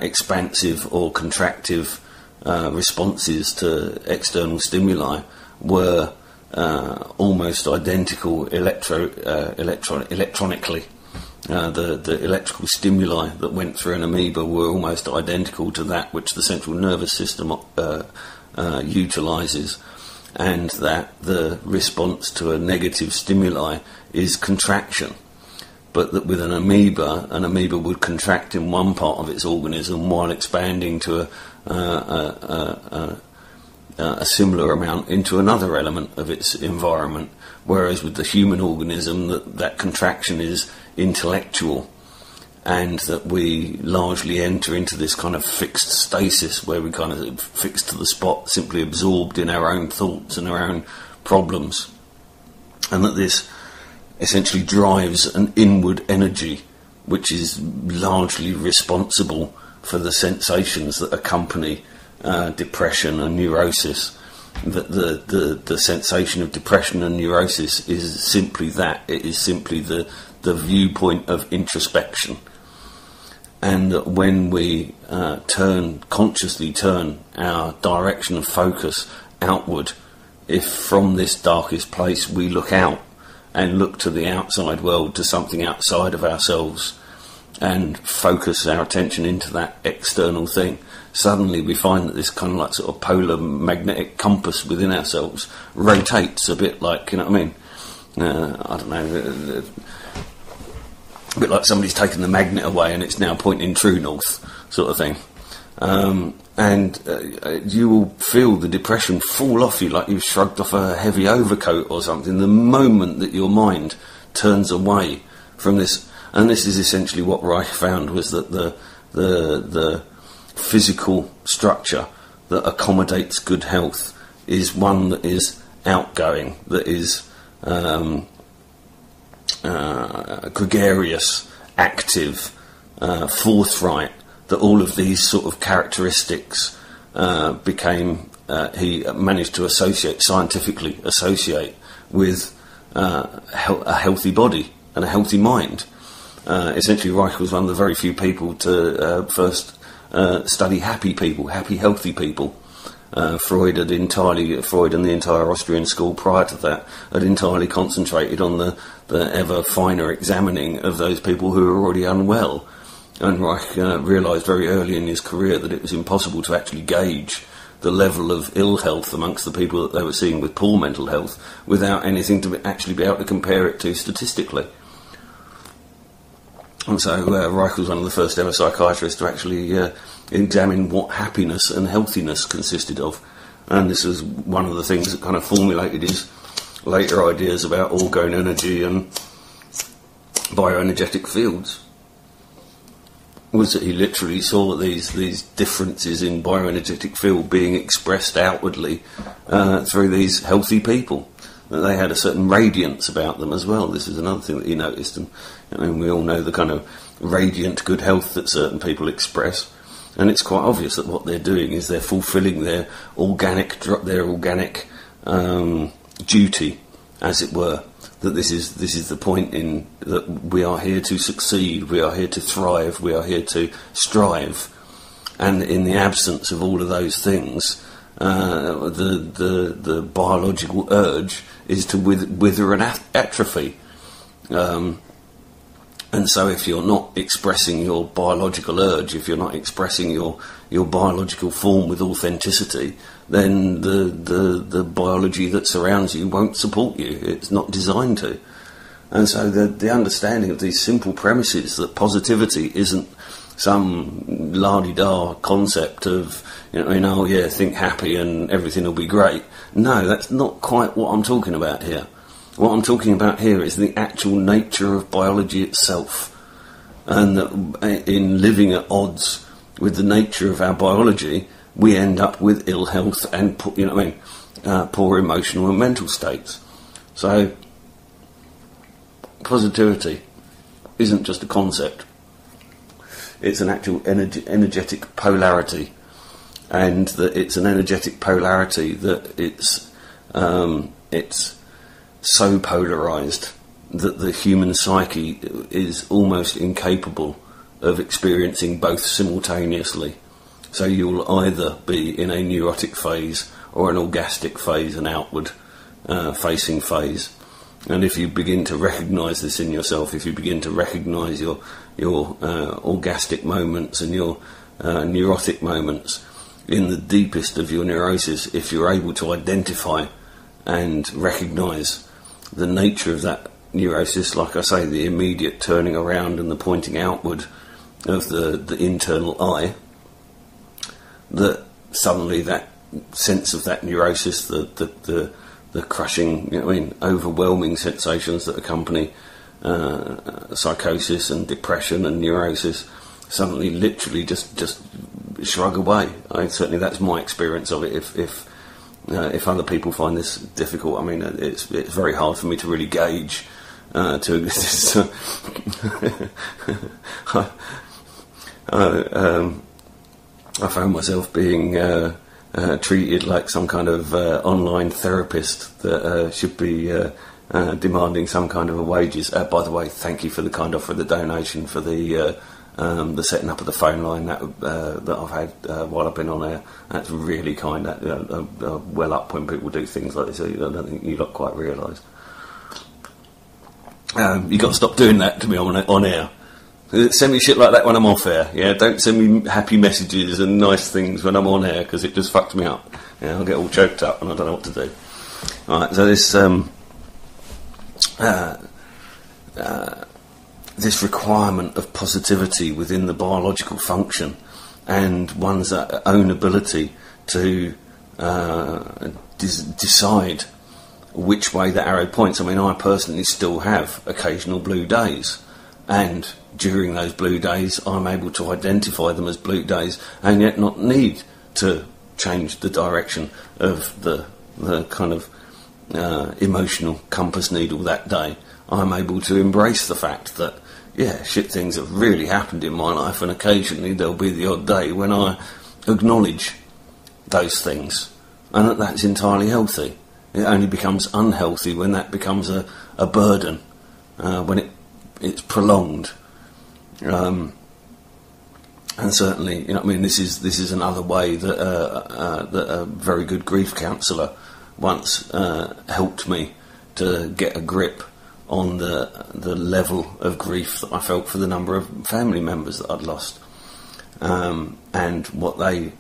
Speaker 1: expansive or contractive responses to external stimuli were almost identical electronically. The electrical stimuli that went through an amoeba were almost identical to that which the central nervous system utilises, and that the response to a negative stimuli is contraction. But that with an amoeba would contract in one part of its organism while expanding to a similar amount into another element of its environment, whereas with the human organism that contraction is intellectual, and that we largely enter into this kind of fixed stasis where we kind of fixed to the spot, simply absorbed in our own thoughts and our own problems, and that this essentially drives an inward energy which is largely responsible for the sensations that accompany depression and neurosis. That the sensation of depression and neurosis is simply that. It is simply the viewpoint of introspection. And that when we consciously turn our direction of focus outward, if from this darkest place we look out and look to the outside world, to something outside of ourselves, and focus our attention into that external thing, suddenly we find that this kind of like sort of polar magnetic compass within ourselves rotates a bit like, you know what I mean? I don't know, a bit like somebody's taken the magnet away and it's now pointing true north, sort of thing. And you will feel the depression fall off you like you've shrugged off a heavy overcoat or something the moment that your mind turns away from this. And this is essentially what Reich found, was that the physical structure that accommodates good health is one that is outgoing, that is gregarious, active, forthright, that all of these sort of characteristics he managed to scientifically associate with a healthy body and a healthy mind. Essentially, Reich was one of the very few people to first study happy people, happy, healthy people. Freud and the entire Austrian school prior to that had entirely concentrated on the ever finer examining of those people who were already unwell. And Reich realised very early in his career that it was impossible to actually gauge the level of ill health amongst the people that they were seeing with poor mental health without anything to actually be able to compare it to statistically. And so Reich was one of the first ever psychiatrists to actually examine what happiness and healthiness consisted of. And this was one of the things that kind of formulated his later ideas about orgone energy and bioenergetic fields. Was that he literally saw these differences in bioenergetic field being expressed outwardly through these healthy people. That they had a certain radiance about them as well. This is another thing that he noticed. And I mean, we all know the kind of radiant good health that certain people express. And it's quite obvious that what they're doing is they're fulfilling their organic duty, as it were. That this is the point in that we are here to succeed, we are here to thrive, we are here to strive, and in the absence of all of those things, the biological urge is to wither and atrophy. And so if you're not expressing your biological urge, if you're not expressing your biological form with authenticity, then the biology that surrounds you won't support you. It's not designed to. And so the understanding of these simple premises, that positivity isn't some la-di-da concept of, think happy and everything will be great. No, that's not quite what I'm talking about here. What I'm talking about here is the actual nature of biology itself, and that in living at odds with the nature of our biology, we end up with ill health and poor emotional and mental states. So positivity isn't just a concept. It's an actual energetic polarity, and that it's an energetic polarity that it's so polarised that the human psyche is almost incapable of experiencing both simultaneously. So you'll either be in a neurotic phase or an orgastic phase, an outward facing phase. And if you begin to recognise this in yourself, if you begin to recognise your orgastic moments and your neurotic moments in the deepest of your neurosis, if you're able to identify and recognise the nature of that neurosis, like I say, the immediate turning around and the pointing outward of the internal eye, that suddenly that sense of that neurosis, the crushing, overwhelming sensations that accompany psychosis and depression and neurosis, suddenly literally just shrug away. Certainly that's my experience of it. If other people find this difficult, it's very hard for me to really gauge. I found myself being treated like some kind of online therapist that should be demanding some kind of a wages. By the way, thank you for the kind offer, the donation for the setting up of the phone line that I've had while I've been on air. That's really kind. Well up when people do things like this. I don't think you lot quite realise. You got to stop doing that to me on air. Send me shit like that when I'm off air. Yeah, don't send me happy messages and nice things when I'm on air, because it just fucks me up. Yeah, I'll get all choked up and I don't know what to do. All right, so this requirement of positivity within the biological function and one's own ability to decide which way the arrow points. I personally still have occasional blue days, and during those blue days I'm able to identify them as blue days and yet not need to change the direction of the kind of emotional compass needle that day. I'm able to embrace the fact that, yeah, shit things have really happened in my life, and occasionally there'll be the odd day when I acknowledge those things, and that's entirely healthy. It only becomes unhealthy when that becomes a burden, when it's prolonged. And certainly, this is another way that a very good grief counsellor once helped me to get a grip on the level of grief that I felt for the number of family members that I'd lost. And what they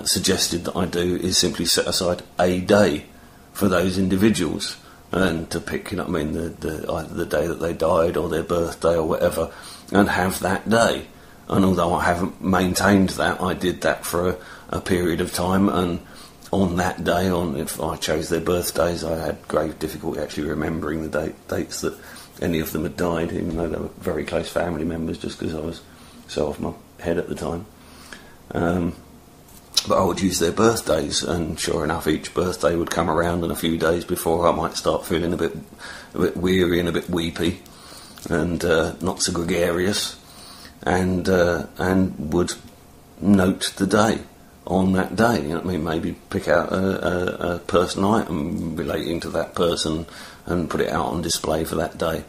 Speaker 1: suggested that I do is simply set aside a day for those individuals, and to pick, either the day that they died or their birthday or whatever, and have that day. And although I haven't maintained that, I did that for a period of time, and on that day, if I chose their birthdays, I had grave difficulty actually remembering the dates that any of them had died, even though they were very close family members, just because I was so off my head at the time. But I would use their birthdays, and sure enough, each birthday would come around, and a few days before I might start feeling a bit weary and a bit weepy, and not so gregarious, and would note the day on that day. Maybe pick out a personal item relating to that person and put it out on display for that day.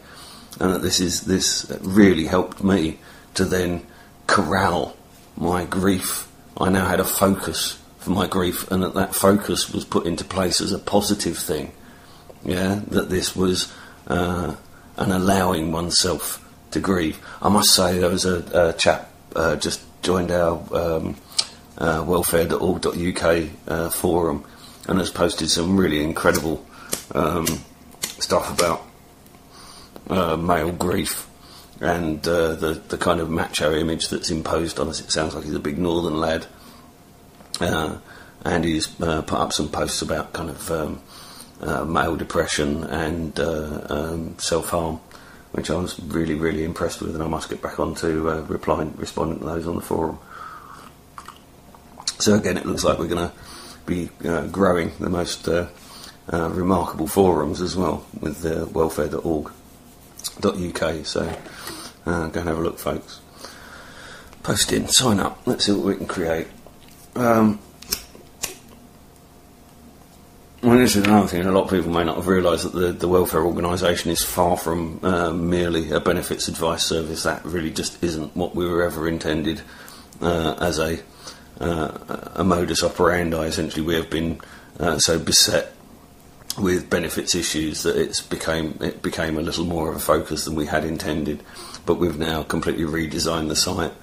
Speaker 1: And that this really helped me to then corral my grief. I now had a focus for my grief, and that focus was put into place as a positive thing. Yeah, that this was an allowing oneself to grieve. I must say, there was a chap just joined our welfare.org.uk forum, and has posted some really incredible stuff about male grief, and the kind of macho image that's imposed on us. It sounds like he's a big northern lad, and he's put up some posts about kind of male depression and self-harm, which I was really, really impressed with, and I must get back on to responding to those on the forum. So again, it looks like we're going to be growing the most remarkable forums as well with welfare.org. So go and have a look, folks. Post in, sign up. Let's see what we can create. Well, this is another thing. A lot of people may not have realised that the welfare organisation is far from merely a benefits advice service. That really just isn't what we were ever intended as a modus operandi. Essentially, we have been so beset with benefits issues that it became a little more of a focus than we had intended. But we've now completely redesigned the site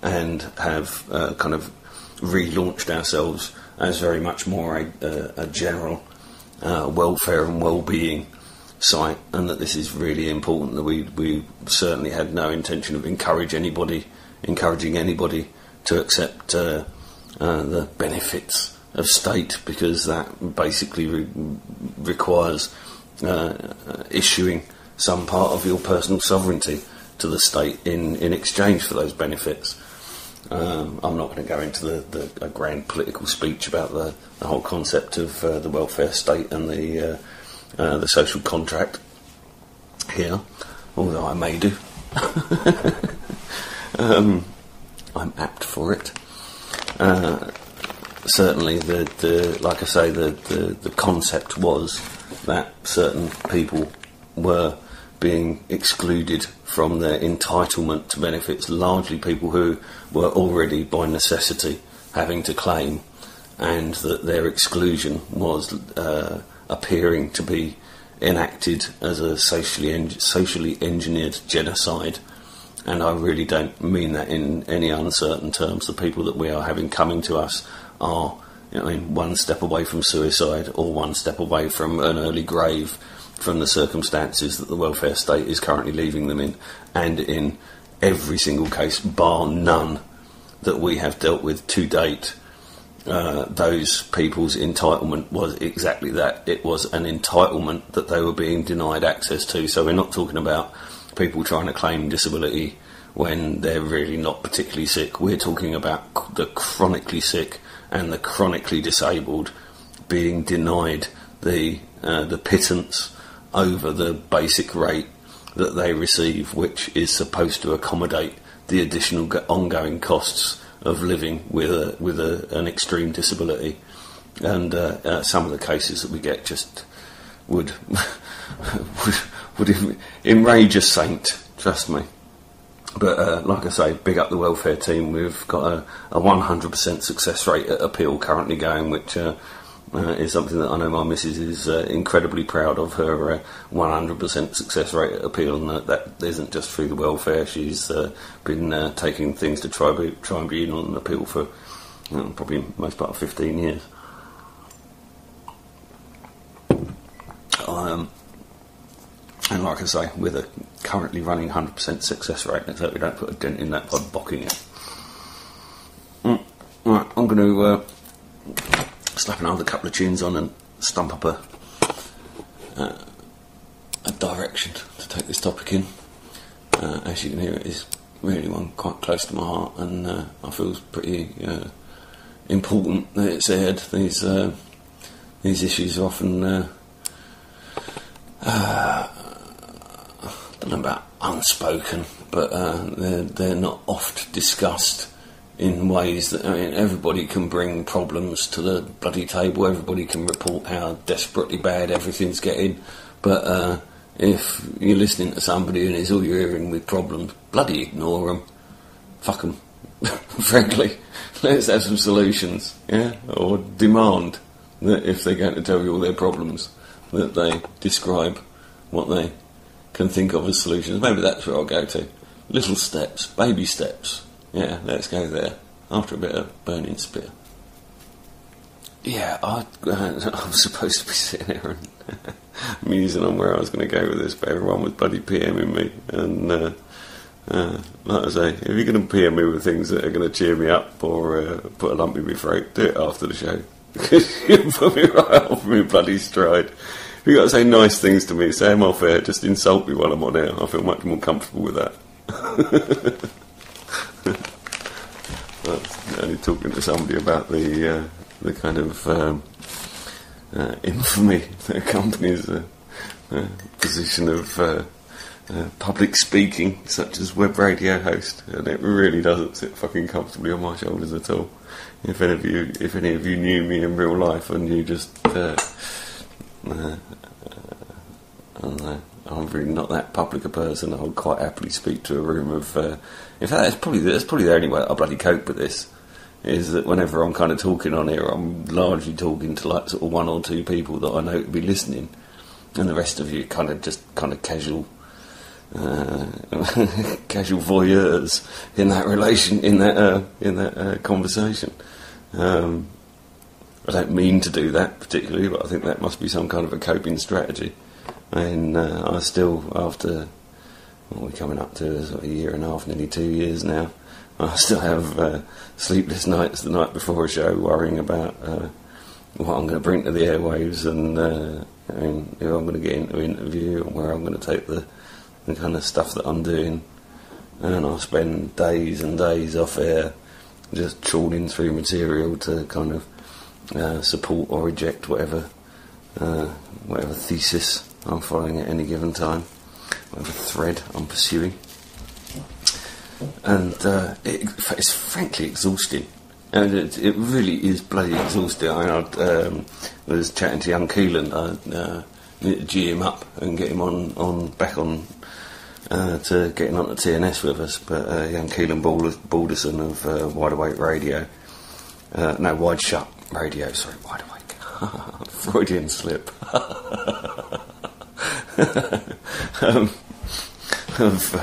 Speaker 1: and have kind of relaunched ourselves as very much more a general welfare and well-being site, and that this is really important. That we certainly had no intention of encouraging anybody to accept the benefits of state, because that basically requires issuing some part of your personal sovereignty to the state in exchange for those benefits. I'm not going to go into a grand political speech about the whole concept of the welfare state and the social contract here, although I may do. I'm apt for it. Certainly, like I say, the concept was that certain people were being excluded from their entitlement to benefits, largely people who were already by necessity having to claim, and that their exclusion was appearing to be enacted as a socially engineered genocide. And I really don't mean that in any uncertain terms. The people that we are having coming to us are, one step away from suicide or one step away from an early grave, from the circumstances that the welfare state is currently leaving them in. And in every single case, bar none, that we have dealt with to date, those people's entitlement was exactly that. It was an entitlement that they were being denied access to. So we're not talking about people trying to claim disability when they're really not particularly sick. We're talking about the chronically sick and the chronically disabled being denied the pittance over the basic rate that they receive, which is supposed to accommodate the additional ongoing costs of living with an extreme disability. And some of the cases that we get just would enrage a saint, trust me. But like I say, big up the welfare team. We've got a 100% success rate at appeal currently going, which is something that I know my missus is incredibly proud of, her 100% success rate at appeal, and that isn't just through the welfare. She's been taking things to tribunal and appeal for probably most part of 15 years. And like I say, with a currently running 100% success rate, let's hope we don't put a dent in that by bocking it. Right, I'm going to slap another couple of tunes on and stump up a direction to take this topic in. As you can hear, it is really one quite close to my heart, and I feel it's pretty important that it's aired. These issues are often I don't know about unspoken, but they're not oft discussed in ways that, everybody can bring problems to the bloody table, everybody can report how desperately bad everything's getting, but if you're listening to somebody and it's all you're hearing with problems, bloody ignore them, fuck them, frankly. Let's have some solutions, yeah, or demand that if they're going to tell you all their problems, that they describe what they can think of as solutions. Maybe that's where I'll go to. Little steps, baby steps. Yeah, let's go there. After a bit of burning spear. Yeah, I was supposed to be sitting here and musing on where I was going to go with this, but everyone was bloody PMing me. And like I say, if you're going to PM me with things that are going to cheer me up or put a lump in my throat, do it after the show. Because you put me right off my bloody stride. If you've got to say nice things to me, say them off air, just insult me while I'm on air. I feel much more comfortable with that. Only talking to somebody about the kind of infamy that accompanies the position of public speaking, such as web radio host, and it really doesn't sit fucking comfortably on my shoulders at all. If any of you knew me in real life, and you just, I don't know, I'm really not that public a person. I'll quite happily speak to a room of. In fact, that's probably the only way that I bloody cope with this. Is that whenever I'm kind of talking on here, I'm largely talking to like sort of one or two people that I know to be listening, and the rest of you kind of casual. Casual voyeurs in that conversation. I don't mean to do that particularly, but I think that must be some kind of a coping strategy. And I still, after what we're coming up to sort of a year and a half, nearly 2 years now, I still have sleepless nights the night before a show, worrying about what I'm going to bring to the airwaves, and who I'm going to get into an interview, and where I'm going to take the kind of stuff that I'm doing. And I'll spend days and days off air just trawling through material to kind of support or reject whatever thesis I'm following at any given time, whatever thread I'm pursuing. And it's frankly exhausting. And it really is bloody exhausting. I was chatting to young Keelan. I need to G him up and get him back on to getting on to TNS with us. But young Keelan Balderson of Wide Awake Radio, Wide Shut Radio. Sorry, Wide Awake. Freudian slip. Of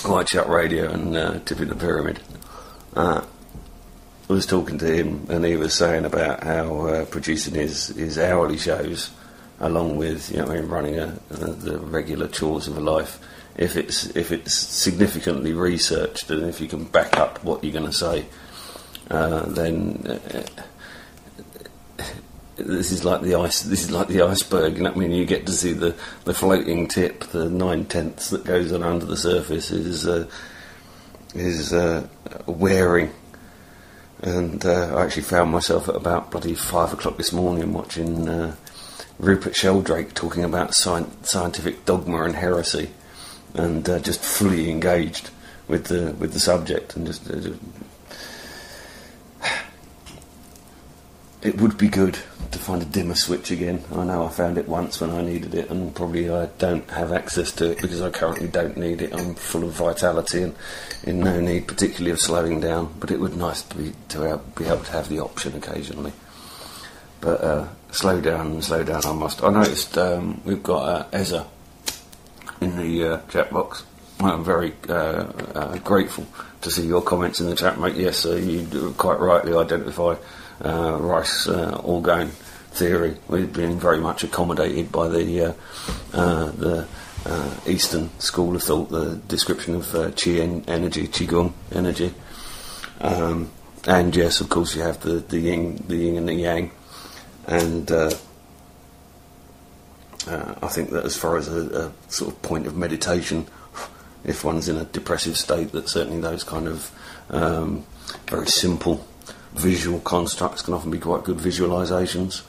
Speaker 1: Wide Shut Radio and Tipping the Pyramid. I was talking to him, and he was saying about how producing his hourly shows, along with running the regular chores of a life, if it's significantly researched and if you can back up what you're going to say, then this is like the iceberg. You know what I mean? You get to see the floating tip, the 9/10 that goes on under the surface is wearing. And I actually found myself at about bloody 5 o'clock this morning watching Rupert Sheldrake talking about scientific dogma and heresy, and just fully engaged with the subject, and just it would be good to find a dimmer switch again. I know I found it once when I needed it, and probably I don't have access to it because I currently don't need it. I'm full of vitality and in no need particularly of slowing down, but it would be nice to be able to have the option occasionally. But slow down I must. I noticed we've got Ezra in the chat box. I'm very grateful to see your comments in the chat, mate. Yes, you quite rightly identify Rice orgone theory. We've been very much accommodated by the Eastern school of thought, the description of Qi energy, Qigong energy, and yes, of course, you have the yin and the yang, and I think that as far as a sort of point of meditation, if one's in a depressive state, that certainly those kind of very simple visual constructs can often be quite good visualisations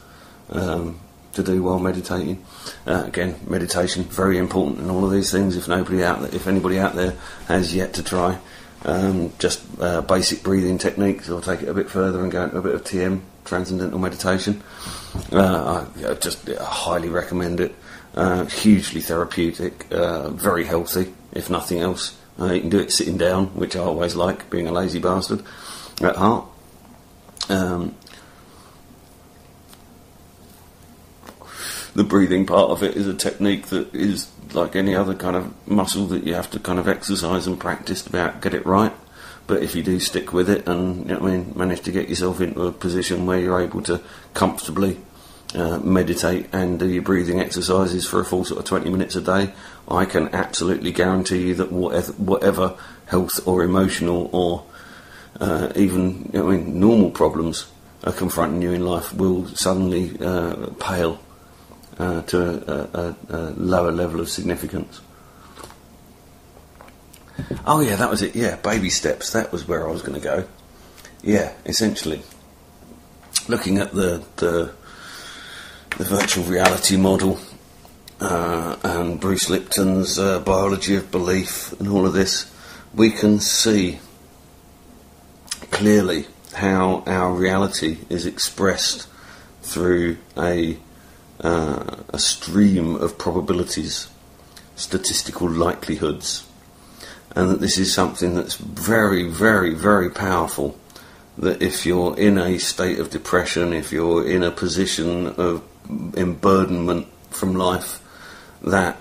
Speaker 1: to do while meditating. Again, meditation very important in all of these things. If anybody out there has yet to try just basic breathing techniques, or take it a bit further and go into a bit of TM, transcendental meditation, I just highly recommend it. Hugely therapeutic, very healthy, if nothing else. You can do it sitting down, which I always like, being a lazy bastard at heart. The breathing part of it is a technique that is like any other kind of muscle that you have to kind of exercise and practice to get it right. But if you do stick with it and manage to get yourself into a position where you're able to comfortably meditate and do your breathing exercises for a full sort of 20 minutes a day, I can absolutely guarantee you that whatever health or emotional or even normal problems are confronting you in life will suddenly pale to a lower level of significance. Oh yeah, that was it. Yeah, baby steps. That was where I was going to go. Yeah, essentially, looking at the virtual reality model and Bruce Lipton's Biology of Belief and all of this, we can see clearly how our reality is expressed through a stream of probabilities, statistical likelihoods, and that this is something that's very, very, very powerful. That if you're in a state of depression, if you're in a position of emburdenment from life, that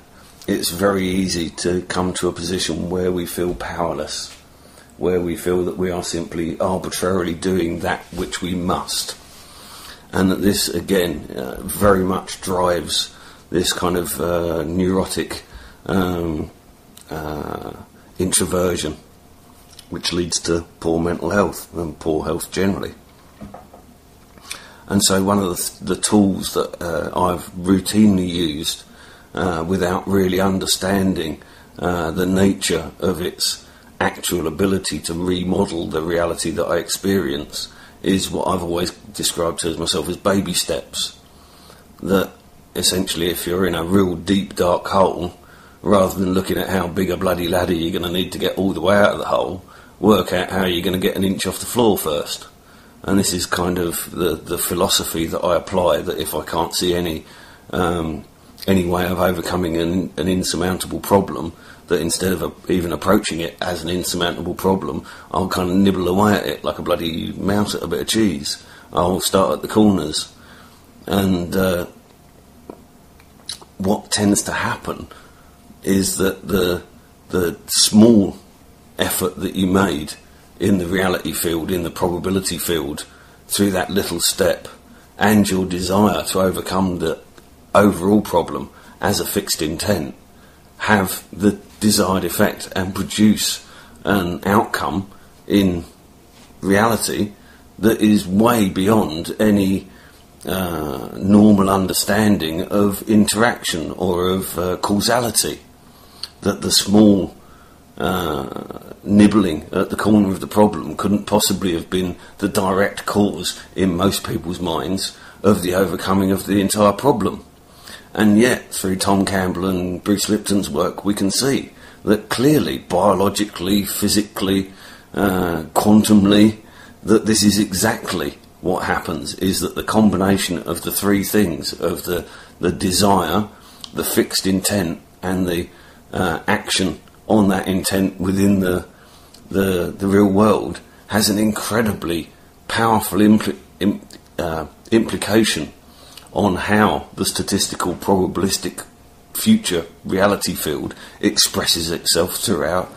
Speaker 1: it's very easy to come to a position where we feel powerless, where we feel that we are simply arbitrarily doing that which we must. And that this, again, very much drives this kind of neurotic introversion, which leads to poor mental health and poor health generally. And so one of the tools that I've routinely used without really understanding the nature of its actual ability to remodel the reality that I experience is what I've always described to myself as baby steps. That essentially, if you're in a real deep dark hole, rather than looking at how big a bloody ladder you're going to need to get all the way out of the hole, work out how you're going to get an inch off the floor first. And this is kind of the philosophy that I apply, that if I can't see any way of overcoming an insurmountable problem, that instead of even approaching it as an insurmountable problem, I'll kind of nibble away at it like a bloody mouse at a bit of cheese. I'll start at the corners. And what tends to happen is that the small effort that you made in the reality field, in the probability field, through that little step, and your desire to overcome the overall problem as a fixed intent, have the desired effect and produce an outcome in reality that is way beyond any normal understanding of interaction or of causality. That the small nibbling at the corner of the problem couldn't possibly have been the direct cause in most people's minds of the overcoming of the entire problem. And yet, through Tom Campbell and Bruce Lipton's work, we can see that clearly, biologically, physically, quantumly, that this is exactly what happens, is that the combination of the three things, of the desire, the fixed intent, and the action on that intent within the real world, has an incredibly powerful implication on how the statistical probabilistic future reality field expresses itself throughout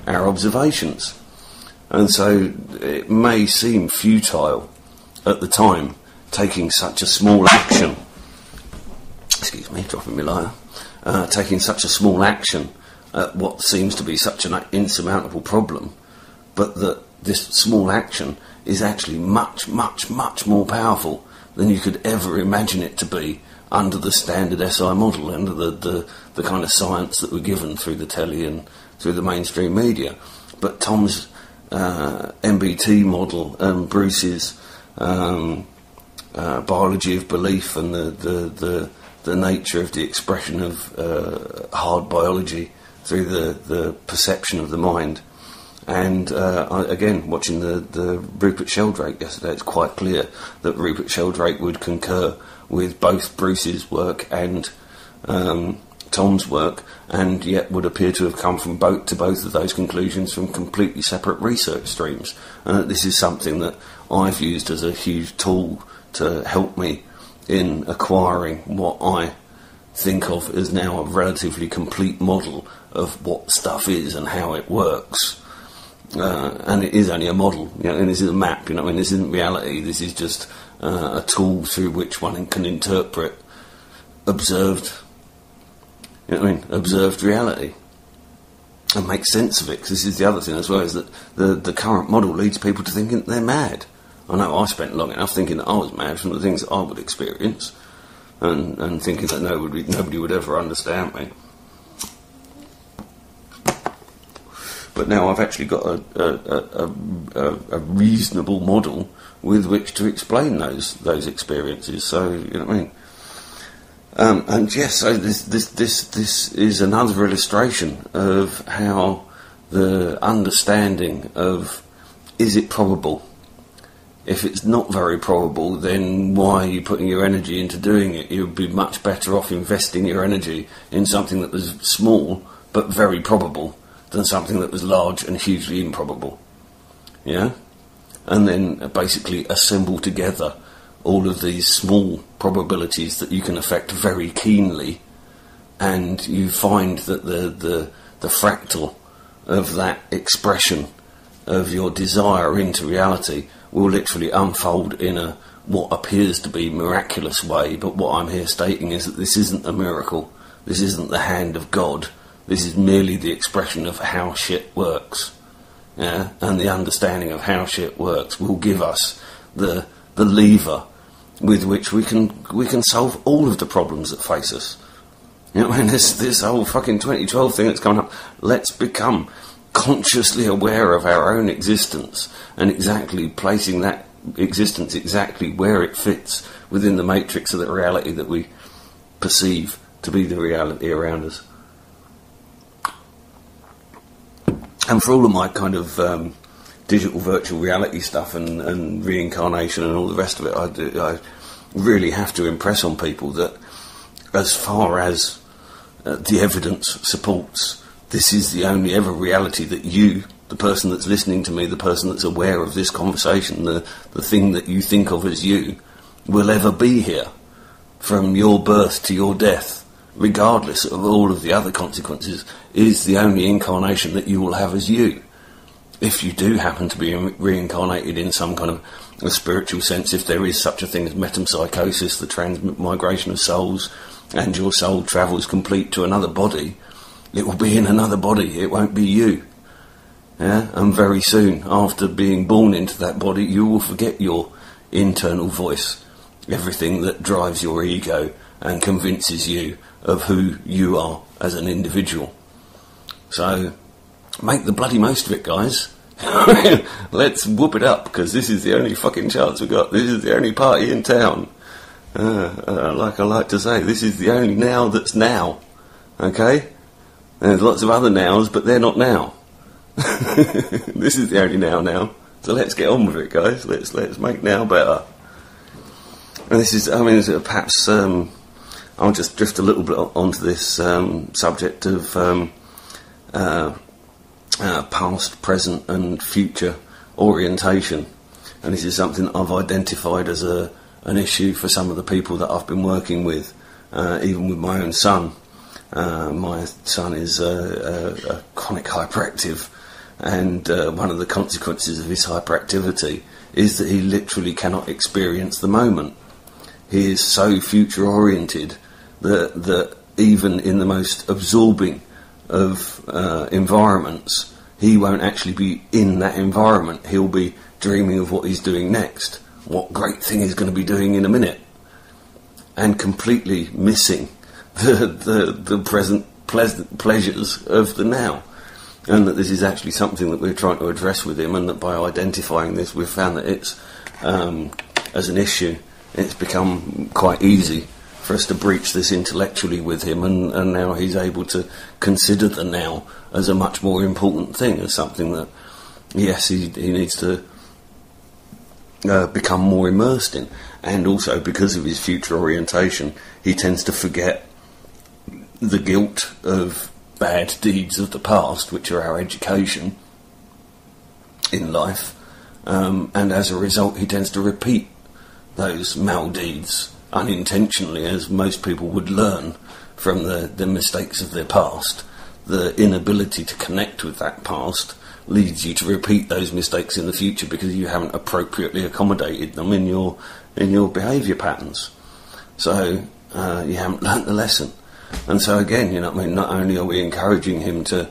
Speaker 1: our observations. And so it may seem futile at the time, taking such a small action, excuse me, dropping my lighter, taking such a small action at what seems to be such an insurmountable problem, but that this small action is actually much, much, much more powerful than you could ever imagine it to be under the standard SI model, under the kind of science that we're given through the telly and through the mainstream media. But Tom's MBT model and Bruce's biology of belief and the nature of the expression of hard biology through the perception of the mind. And again, watching the Rupert Sheldrake yesterday, it's quite clear that Rupert Sheldrake would concur with both Bruce's work and Tom's work, and yet would appear to have come from both of those conclusions from completely separate research streams. And this is something that I've used as a huge tool to help me in acquiring what I think of as now a relatively complete model of what stuff is and how it works. And it is only a model, you know, and this is a map, you know, and this isn't reality. This is just a tool through which one can interpret observed, you know what I mean, observed reality and make sense of it. Because this is the other thing as well, is that the current model leads people to thinking they're mad. I know I spent long enough thinking that I was mad from the things that I would experience, and thinking that nobody would ever understand me. But now I've actually got a reasonable model with which to explain those experiences. So, you know what I And yes, so this is another illustration of how the understanding of, is it probable? If it's not very probable, then why are you putting your energy into doing it? You would be much better off investing your energy in something that was small but very probable than something that was large and hugely improbable. Yeah? And then basically assemble together all of these small probabilities that you can affect very keenly, and you find that the fractal of that expression of your desire into reality will literally unfold in a what appears to be miraculous way. But what I'm here stating is that this isn't a miracle, this isn't the hand of God, this is merely the expression of how shit works. Yeah? And the understanding of how shit works will give us the lever with which we can solve all of the problems that face us. You know, I mean, this whole fucking 2012 thing that's coming up, let's become consciously aware of our own existence and exactly placing that existence exactly where it fits within the matrix of the reality that we perceive to be the reality around us. And for all of my kind of digital virtual reality stuff and reincarnation and all the rest of it, I really have to impress on people that as far as the evidence supports, this is the only ever reality that you, the person that's listening to me, the person that's aware of this conversation, the thing that you think of as you, will ever be here from your birth to your death, regardless of all of the other consequences, is the only incarnation that you will have as you. If you do happen to be reincarnated in some kind of a spiritual sense, if there is such a thing as metempsychosis, the transmigration of souls, and your soul travels complete to another body, it will be in another body, it won't be you. Yeah? And very soon, after being born into that body, you will forget your internal voice, everything that drives your ego and convinces you of who you are as an individual. So, make the bloody most of it, guys. Let's whoop it up, because this is the only fucking chance we've got. This is the only party in town. Like I like to say, this is the only now that's now. Okay? There's lots of other nows, but they're not now. This is the only now. So let's get on with it, guys. Let's make now better. And this is, I mean, perhaps I'll just drift a little bit onto this subject of past, present and future orientation. And this is something I've identified as an issue for some of the people that I've been working with, even with my own son. My son is a chronic hyperactive, and one of the consequences of his hyperactivity is that he literally cannot experience the moment. He is so future oriented that even in the most absorbing of environments, he won't actually be in that environment. He'll be dreaming of what he's doing next, what great thing he's going to be doing in a minute, and completely missing the present pleasures of the now. And that this is actually something that we're trying to address with him, and that by identifying this, we've found that it's as an issue, it's become quite easy for us to breach this intellectually with him, and now he's able to consider the now as a much more important thing, as something that, yes, he needs to become more immersed in. And also, because of his future orientation, he tends to forget the guilt of bad deeds of the past, which are our education in life, and as a result he tends to repeat those maldeeds unintentionally, as most people would learn from the mistakes of their past. The inability to connect with that past leads you to repeat those mistakes in the future because you haven't appropriately accommodated them in your behaviour patterns. So you haven't learnt the lesson. And so again, you know what I mean, not only are we encouraging him to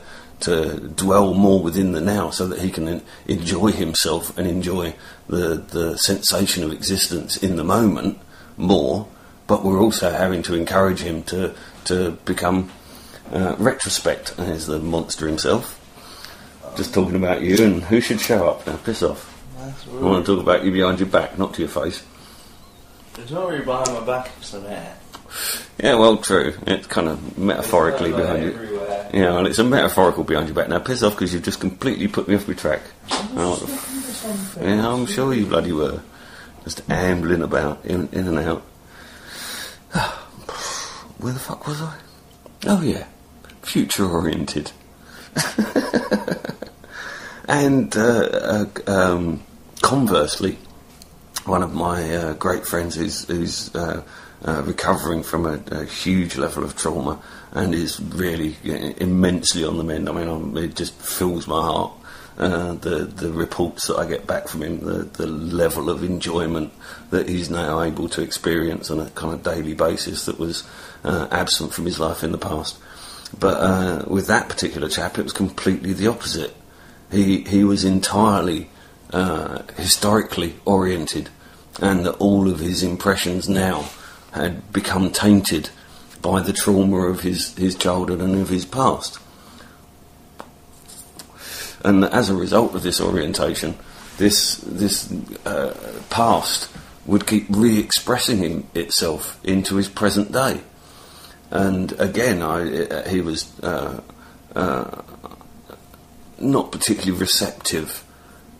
Speaker 1: dwell more within the now so that he can enjoy himself and enjoy the sensation of existence in the moment more, but we're also having to encourage him to become retrospect as the monster himself. Just talking about you, and who should show up now? Piss off. I want to talk about you behind your back, not to your face.
Speaker 2: It's not really behind my back, it's the there.
Speaker 1: Yeah, well, true. It's kind of metaphorically behind you. Yeah, well, it's a metaphorical behind your back. Now, piss off, because you've just completely put me off my track. Yeah, I'm sure you bloody were. Just ambling about, in and out. Where the fuck was I? Oh, yeah. Future-oriented. And conversely, one of my great friends who's recovering from a huge level of trauma and is really immensely on the mend. I mean, it just fills my heart. The reports that I get back from him, the level of enjoyment that he's now able to experience on a kind of daily basis that was absent from his life in the past. But with that particular chap, it was completely the opposite. He was entirely historically oriented, and that all of his impressions now had become tainted by the trauma of his childhood and of his past. And as a result of this orientation, this past would keep re-expressing itself into his present day. And again, he was not particularly receptive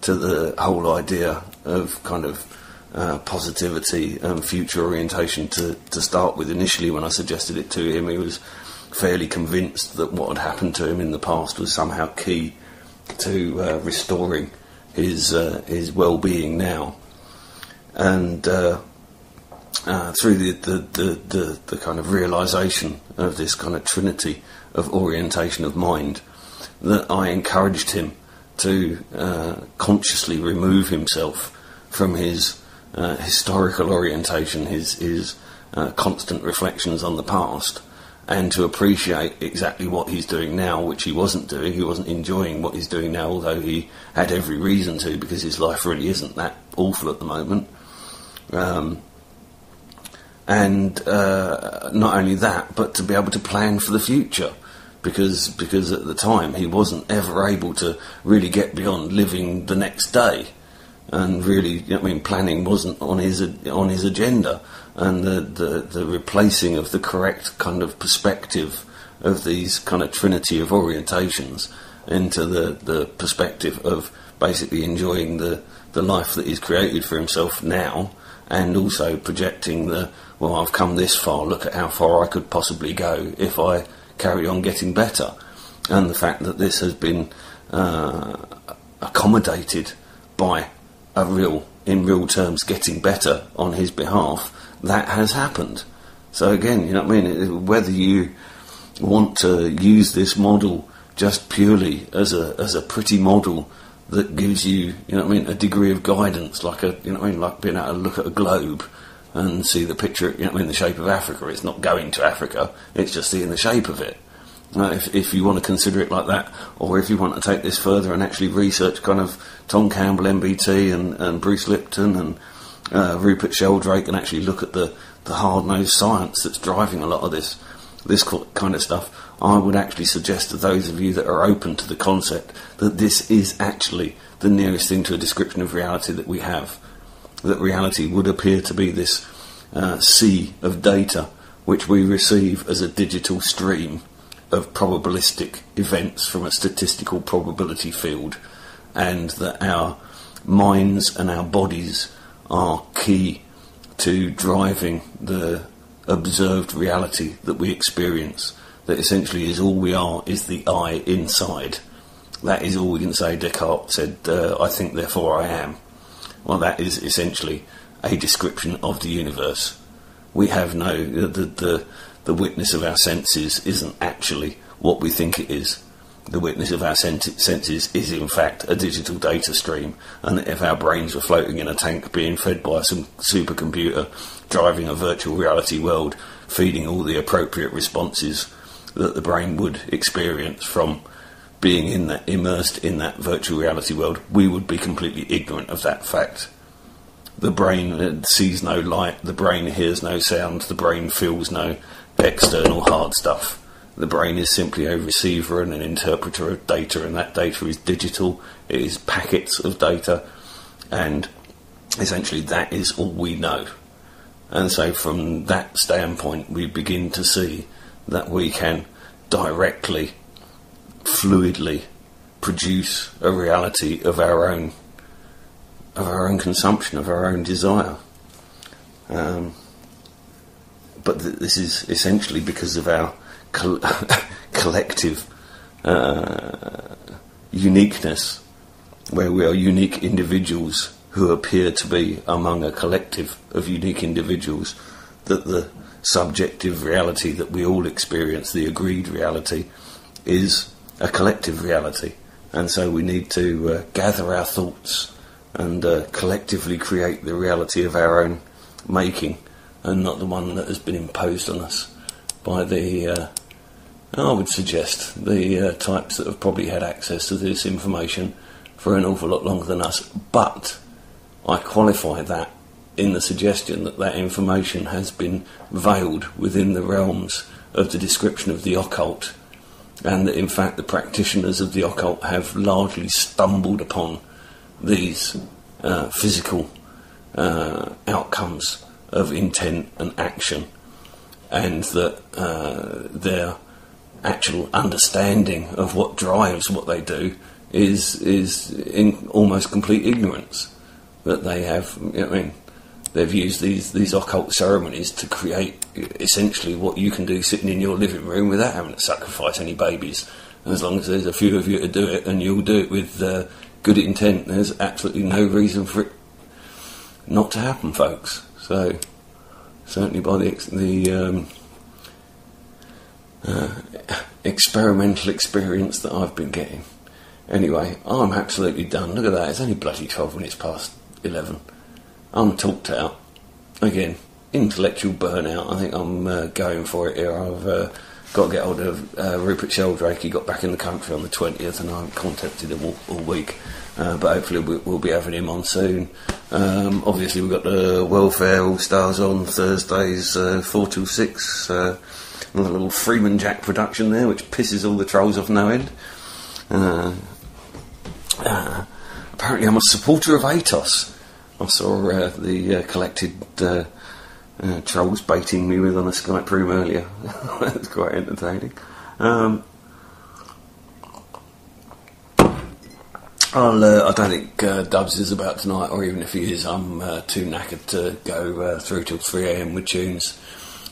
Speaker 1: to the whole idea of kind of positivity and future orientation to start with. Initially, when I suggested it to him, he was fairly convinced that what had happened to him in the past was somehow key to restoring his well-being now. And through the kind of realisation of this kind of trinity of orientation of mind, that I encouraged him to consciously remove himself from his historical orientation, his constant reflections on the past, and to appreciate exactly what he's doing now, which he wasn't doing. He wasn't enjoying what he's doing now, although he had every reason to, because his life really isn't that awful at the moment. And not only that, but to be able to plan for the future, because at the time he wasn't ever able to really get beyond living the next day, and really, planning wasn't on his agenda, and the replacing of the correct kind of perspective of these kind of trinity of orientations into the perspective of basically enjoying the life that he's created for himself now, and also projecting I've come this far, look at how far I could possibly go if I carry on getting better. And the fact that this has been accommodated by in real terms, getting better on his behalf, that has happened. So again, whether you want to use this model just purely as a pretty model that gives you, a degree of guidance, like like being able to look at a globe and see the picture, the shape of Africa. It's not going to Africa, it's just seeing the shape of it. If you want to consider it like that, or if you want to take this further and actually research kind of Tom Campbell, MBT, and Bruce Lipton and Rupert Sheldrake, and actually look at the hard-nosed science that's driving a lot of this kind of stuff, I would actually suggest to those of you that are open to the concept that this is actually the nearest thing to a description of reality that we have. That reality would appear to be this sea of data which we receive as a digital stream of probabilistic events from a statistical probability field, and that our minds and our bodies are key to driving the observed reality that we experience. That essentially is all we are, is the I inside. That is all we can say. Descartes said, I think, therefore I am. Well, that is essentially a description of the universe. We have the witness of our senses isn't actually what we think it is. The witness of our senses is in fact a digital data stream, and if our brains were floating in a tank being fed by some supercomputer driving a virtual reality world, feeding all the appropriate responses that the brain would experience from being immersed in that virtual reality world, we would be completely ignorant of that fact. The brain sees no light, the brain hears no sound, the brain feels no external hard stuff. The brain is simply a receiver and an interpreter of data, and that data is digital, it is packets of data, and essentially that is all we know. And so from that standpoint, we begin to see that we can directly, fluidly produce a reality of our own consumption, of our own desire. But this is essentially because of our collective uniqueness, where we are unique individuals who appear to be among a collective of unique individuals, that the subjective reality that we all experience, the agreed reality, is a collective reality. And so we need to gather our thoughts and collectively create the reality of our own making, and not the one that has been imposed on us by the, I would suggest, the types that have probably had access to this information for an awful lot longer than us. But I qualify that in the suggestion that that information has been veiled within the realms of the description of the occult, and that in fact the practitioners of the occult have largely stumbled upon these physical outcomes of intent and action, and that their actual understanding of what drives what they do is in almost complete ignorance. That they have, they've used these occult ceremonies to create essentially what you can do sitting in your living room without having to sacrifice any babies. And as long as there's a few of you to do it, and you'll do it with good intent, there's absolutely no reason for it not to happen, folks. So certainly by the experimental experience that I've been getting. Anyway, I'm absolutely done. Look at that, it's only bloody 12 minutes past 11. I'm talked out. Again, intellectual burnout. I think I'm going for it here. I've got to get hold of Rupert Sheldrake. He got back in the country on the 20th, and I haven't contacted him all week. But hopefully we'll be having him on soon. Obviously we've got the Welfare All Stars on Thursdays, 4 till 6. Another little Freeman Jack production there, which pisses all the trolls off no end. Apparently I'm a supporter of Atos. I saw the collected trolls baiting me with on a Skype room earlier. That's quite entertaining. I don't think Dubs is about tonight, or even if he is, I'm too knackered to go through till 3 AM with tunes.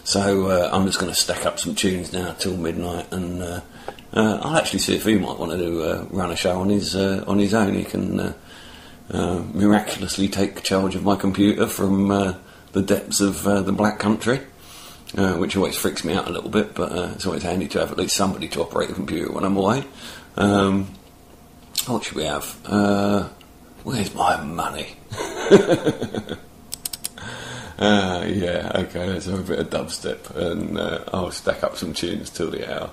Speaker 1: So I'm just going to stack up some tunes now till midnight, and I'll actually see if he might want to run a show on his own. He can miraculously take charge of my computer from the depths of the Black Country, which always freaks me out a little bit, but it's always handy to have at least somebody to operate the computer when I'm away. What should we have? Where's my money? Yeah, okay, let's have a bit of dubstep, and I'll stack up some tunes till the hour.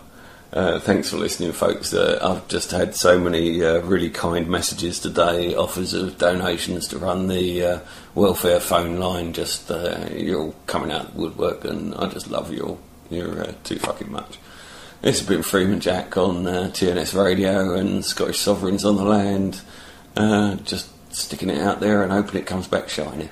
Speaker 1: Thanks for listening, folks. I've just had so many really kind messages today, offers of donations to run the welfare phone line. Just you're all coming out of the woodwork, and I just love you all. You're too fucking much. This has been Freeman Jack on TNS Radio and Scottish Sovereigns on the Land. Just sticking it out there and hoping it comes back shiny.